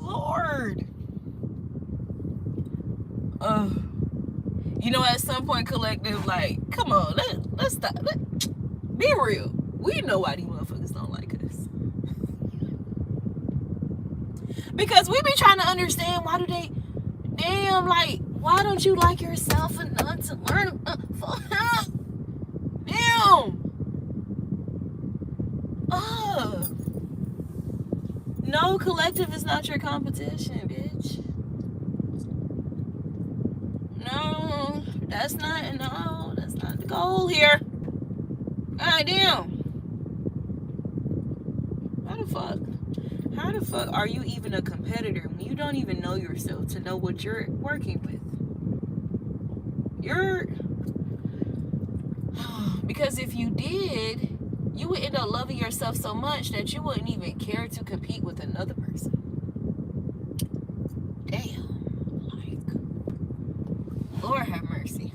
Lord. You know, at some point, collective, like, come on, let's stop. Be real. We know why these motherfuckers don't like us. Because we be trying to understand, why do they, damn, like, why don't you like yourself enough to learn? Damn. No, collective is not your competition, bitch. No, that's not the goal here. God damn. How the fuck are you even a competitor when you don't even know yourself to know what you're working with? Because if you did, you would end up loving yourself so much that you wouldn't even care to compete with another person. Damn. Like, Lord have mercy.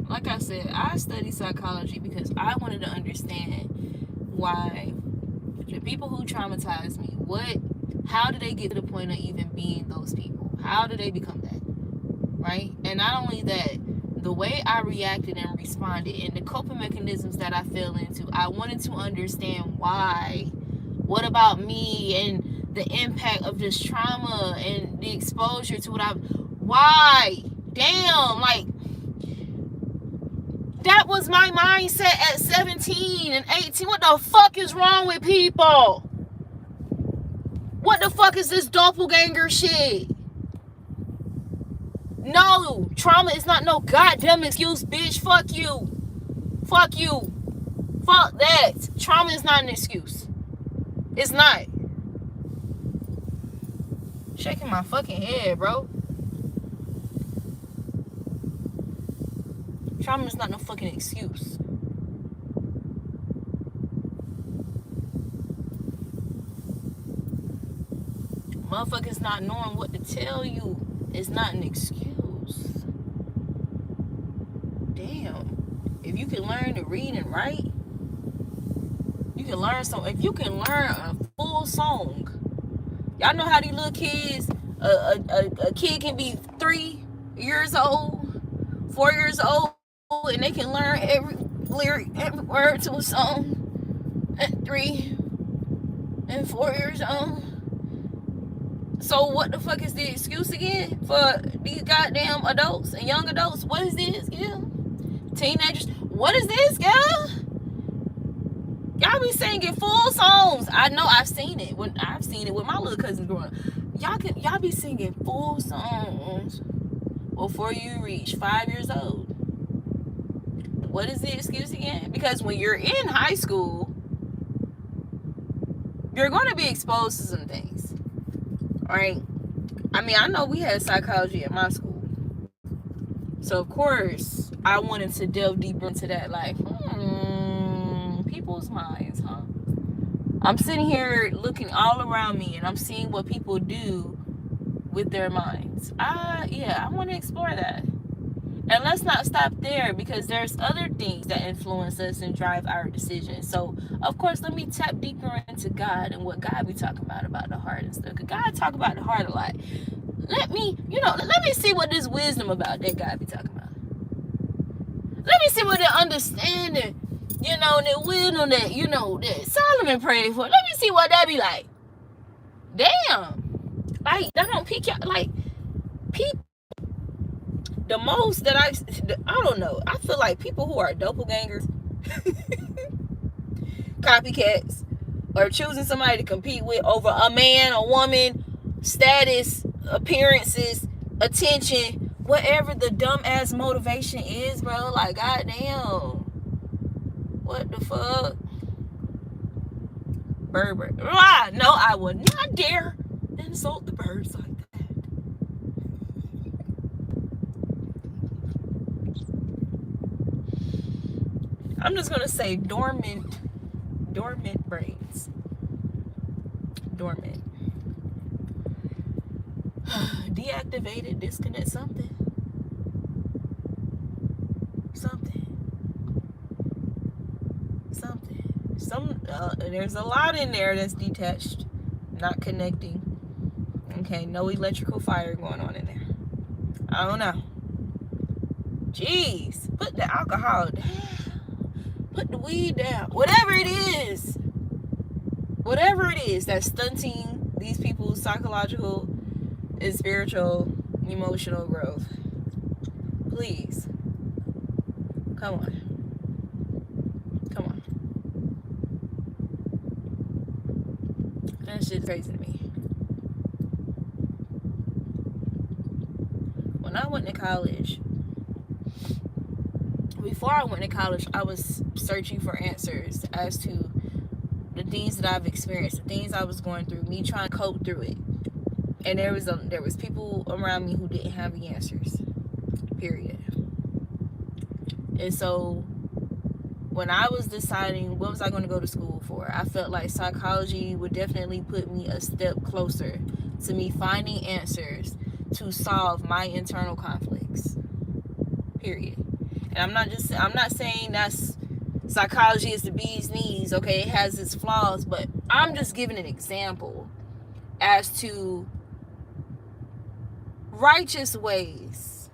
Like I said, I studied psychology because I wanted to understand why the people who traumatized me, how did they get to the point of even being those people? How did they become that? Right? And not only that, the way I reacted and responded and the coping mechanisms that I fell into, I wanted to understand why. What about me and the impact of this trauma and the exposure to why? Damn, like, that was my mindset at 17 and 18. What the fuck is wrong with people? What the fuck is this doppelganger shit? No, trauma is not no goddamn excuse, bitch. Fuck you. Fuck you. Fuck that. Trauma is not an excuse. It's not. Shaking my fucking head, bro. Trauma is not no fucking excuse. Motherfuckers not knowing what to tell you is not an excuse. Damn. If you can learn to read and write, you can learn if you can learn a full song. Y'all know how these little kids, a kid can be 3 years old, 4 years old, and they can learn every lyric, every word to a song at 3 and 4 years old. So what the fuck is the excuse again for these goddamn adults and young adults? What is this, girl? Teenagers, what is this, girl? Y'all be singing full songs. I know, I've seen it with my little cousins growing up. Y'all be singing full songs before you reach 5 years old. What is the excuse again? Because when you're in high school, you're going to be exposed to some things, right? I mean, I know we had psychology at my school, so of course I wanted to delve deeper into that, like, people's minds, huh? I'm sitting here looking all around me and I'm seeing what people do with their minds. I want to explore that. And let's not stop there, because there's other things that influence us and drive our decisions. So, of course, let me tap deeper into God and what God be talking about the heart and stuff. Because God talk about the heart a lot. Let me see what this wisdom about that God be talking about. Let me see what the understanding, the wisdom that Solomon prayed for. Let me see what that be like. Damn. Like, that don't pique y'all. Like, people. The most that I don't know. I feel like people who are doppelgangers, copycats, or choosing somebody to compete with over a man, a woman, status, appearances, attention, whatever the dumbass motivation is, bro. Like, goddamn. What the fuck? Bird. No, I would not dare insult the birds like that. I'm just going to say dormant brains. Dormant. Deactivated, disconnect, something. There's a lot in there that's detached, not connecting. Okay, no electrical fire going on in there. I don't know. Jeez, put the alcohol down. Put the weed down. Whatever it is that's stunting these people's psychological and spiritual, emotional growth. Please. Come on. That shit's crazy to me. When I went to college, before I went to college, I was searching for answers as to the things that I've experienced, the things I was going through, me trying to cope through it. And there was people around me who didn't have the answers, period. And so when I was deciding what was I going to go to school for, I felt like psychology would definitely put me a step closer to me finding answers to solve my internal conflicts, period. And I'm not saying that's psychology is the bee's knees, okay? It has its flaws, but I'm just giving an example as to righteous ways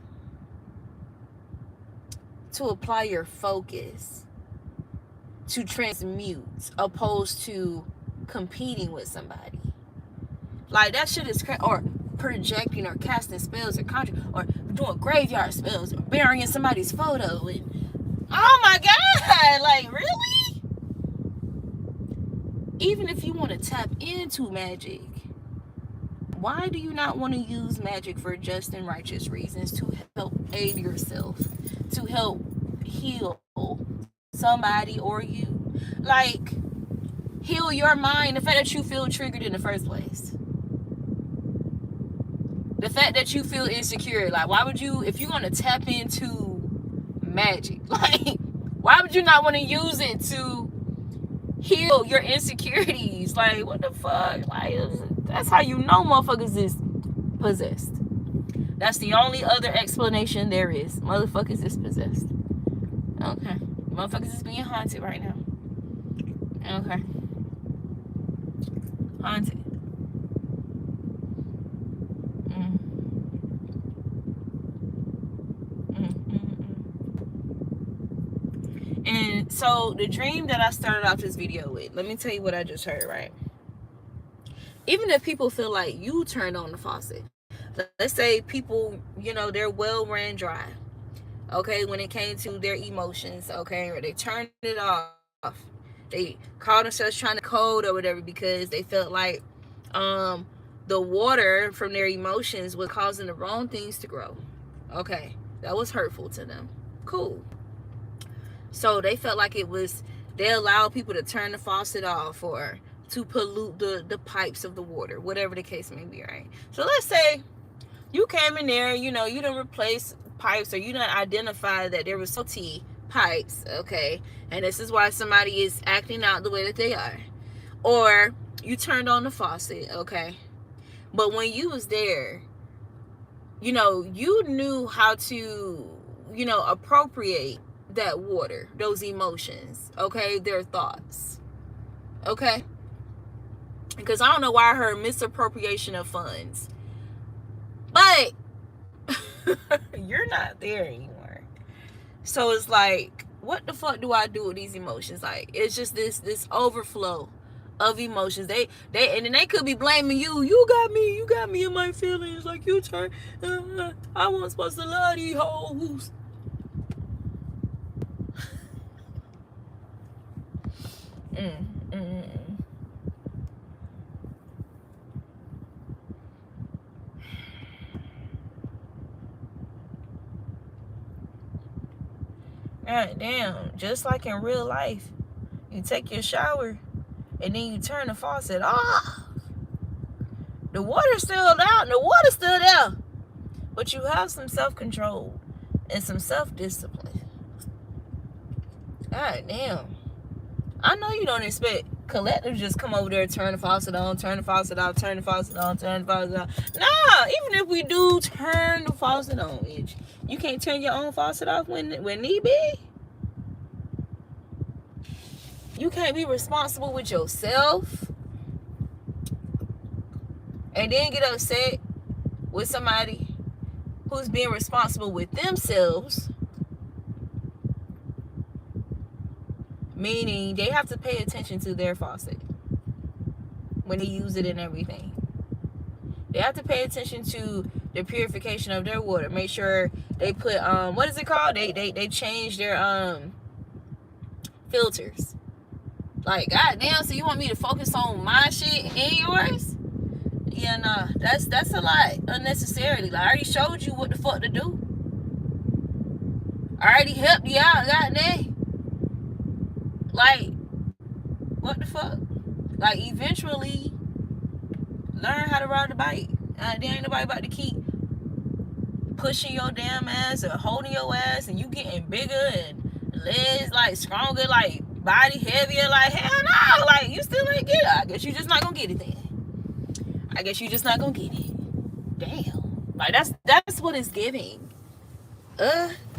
to apply your focus to transmute, opposed to competing with somebody. Like, that shit is crazy. Or projecting, or casting spells, or conjuring, or doing graveyard spells, or burying somebody's photo. And oh my God, like, really? Even if you want to tap into magic, why do you not want to use magic for just and righteous reasons, to help aid yourself, to help heal somebody or you? Like, heal your mind, the fact that you feel triggered in the first place, the fact that you feel insecure. Like, why would you, if you're going to tap into magic, like, why would you not want to use it to heal your insecurities? Like, what the fuck? Like, that's how you know motherfuckers is possessed. That's the only other explanation there is. Motherfuckers is possessed. Okay. Motherfuckers is being haunted right now. Okay. Haunted. And so the dream that I started off this video with, let me tell you what I just heard, right? even if people feel like you turned on the faucet, let's say people, their well ran dry, okay, when it came to their emotions, okay, or they turned it off. They called themselves trying to code or whatever because they felt like the water from their emotions was causing the wrong things to grow. Okay, that was hurtful to them. Cool. So they felt like they allowed people to turn the faucet off or to pollute the pipes of the water, whatever the case may be, right? So let's say you came in there, you didn't replace pipes, or you didn't identify that there was salty pipes, okay? And this is why somebody is acting out the way that they are. Or you turned on the faucet, okay? But when you was there, you knew how to, appropriate that water, those emotions, okay? Their thoughts, okay? Because I don't know why I heard misappropriation of funds. But you're not there anymore. So it's like, what the fuck do I do with these emotions? Like, it's just this overflow of emotions. And then they could be blaming you. You got me in my feelings. Like, you turn, I wasn't supposed to love these hoes. God damn, just like in real life, you take your shower and then you turn the faucet off. The water's still down, the water's still there, but you have some self-control and some self-discipline. God damn. I know you don't expect collective just come over there and turn the faucet on, turn the faucet off, turn the faucet on, turn the faucet off. Nah, even if we do turn the faucet on, bitch, you can't turn your own faucet off when need be. You can't be responsible with yourself and then get upset with somebody who's being responsible with themselves. Meaning they have to pay attention to their faucet when they use it and everything. They have to pay attention to the purification of their water. Make sure they put what is it called? They change their filters. Like, goddamn, so you want me to focus on my shit and yours? Yeah, nah, that's a lot unnecessarily. Like, I already showed you what the fuck to do. I already helped you out, goddamn. Like, what the fuck? Like, eventually, learn how to ride the bike. There ain't nobody about to keep pushing your damn ass or holding your ass, and you getting bigger and legs like stronger, like body heavier. Like, hell no, like you still ain't get it. I guess you just not gonna get it then. I guess you just not gonna get it. Damn. Like, that's what it's giving.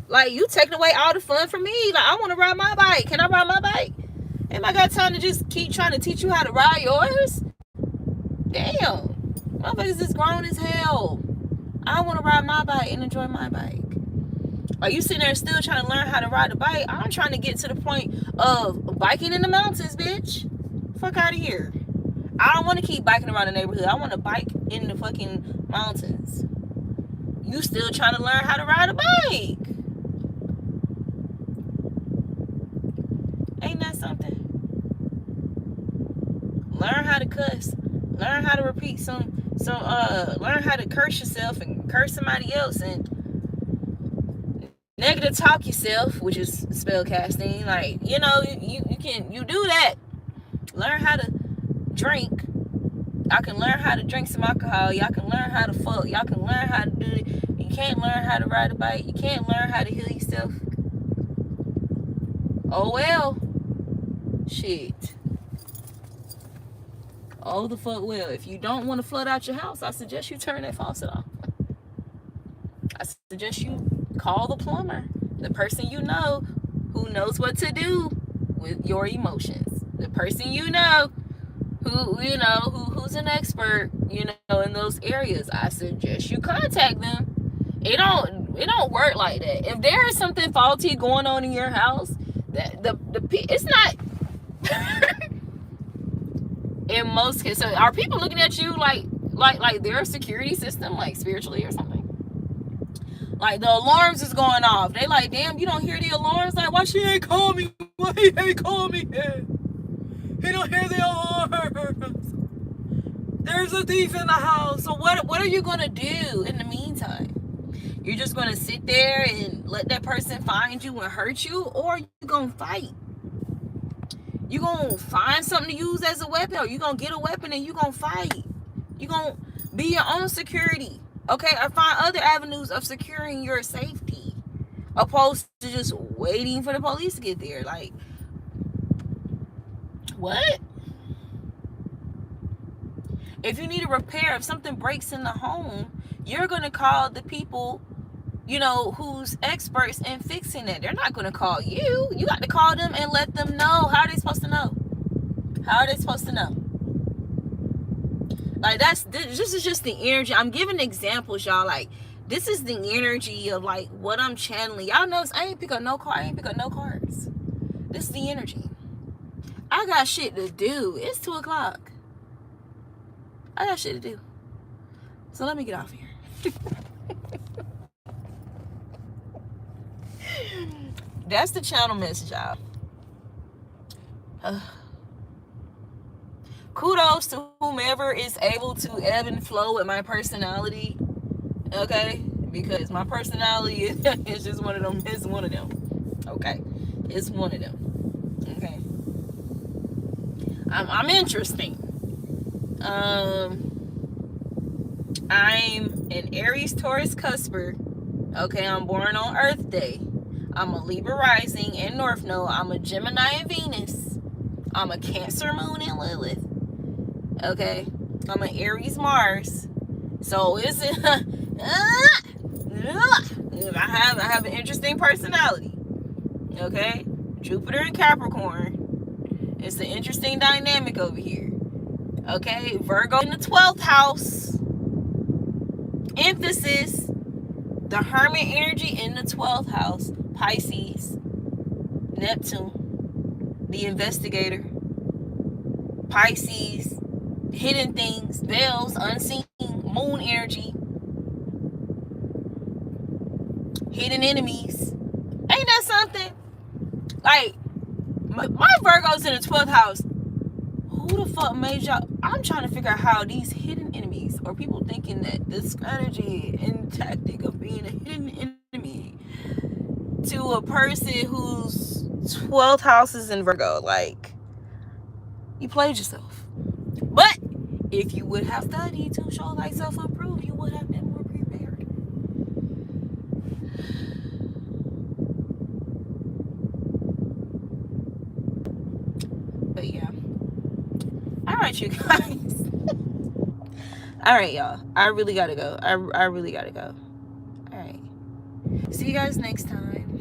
Like, you taking away all the fun from me. Like, I want to ride my bike. Can I ride my bike? Ain't I got time to just keep trying to teach you how to ride yours? Damn. Motherfuckers is grown as hell. I want to ride my bike and enjoy my bike. Are you sitting there still trying to learn how to ride a bike? I'm trying to get to the point of biking in the mountains, bitch. Fuck out of here. I don't want to keep biking around the neighborhood. I want to bike in the fucking mountains. You still trying to learn how to ride a bike. Ain't that something? Learn how to cuss. Learn how to repeat learn how to curse yourself and curse somebody else and negative talk yourself, which is spell casting. Like, you do that. Learn how to drink. Y'all can learn how to drink some alcohol. Y'all can learn how to fuck. Y'all can learn how to do it. You can't learn how to ride a bike. You can't learn how to heal yourself. Oh well. Shit. Oh the fuck well. If you don't want to flood out your house, I suggest you turn that faucet off. I suggest you call the plumber, the person you know who knows what to do with your emotions, the person you know who's an expert, in those areas. I suggest you contact them. It don't work like that. If there is something faulty going on in your house, that it's not In most cases, so are people looking at you like their security system, like spiritually or something? Like the alarms is going off. They like, damn, you don't hear the alarms? Like, why she ain't call me? Why he ain't call me yet? He don't hear the alarms. There's a thief in the house. So what are you gonna do in the meantime? You're just gonna sit there and let that person find you and hurt you, or you gonna fight? You gonna find something to use as a weapon, or you gonna get a weapon and you gonna fight? You gonna be your own security, okay? Or find other avenues of securing your safety, opposed to just waiting for the police to get there. Like, what? If you need a repair, if something breaks in the home, you're gonna call the people, you know, who's experts in fixing it. They're not going to call you. You got to call them and let them know. How are they supposed to know? How are they supposed to know? Like, this is just the energy. I'm giving examples, y'all. Like, this is the energy of, like, what I'm channeling. Y'all notice I ain't pick up no car. I ain't pick up no cards. This is the energy. I got shit to do. It's 2 o'clock. I got shit to do. So let me get off here. That's the channel message, y'all. Kudos to whomever is able to ebb and flow with my personality, okay? Because my personality is just one of them. It's one of them, okay? It's one of them, okay? I'm interesting. I'm an Aries Taurus cusper, okay? I'm born on Earth Day. I'm a Libra rising and North Node. I'm a Gemini and Venus. I'm a Cancer moon and Lilith. Okay. I'm an Aries Mars. So it's I have an interesting personality. Okay. Jupiter and Capricorn. It's an interesting dynamic over here. Okay. Virgo in the 12th house. Emphasis. The Hermit energy in the 12th house. Pisces, Neptune, the investigator, Pisces, hidden things, veils, unseen, moon energy, hidden enemies. Ain't that something? Like, my Virgo's in the 12th house. Who the fuck made y'all? I'm trying to figure out how these hidden enemies, or people thinking that the strategy and tactic of being a hidden enemy to a person whose 12th house is in Virgo, like, you played yourself. But if you would have studied to show thyself approved, you would have been more prepared. But yeah. Alright, you guys. Alright, y'all. I really gotta go. I really gotta go. Alright. See you guys next time.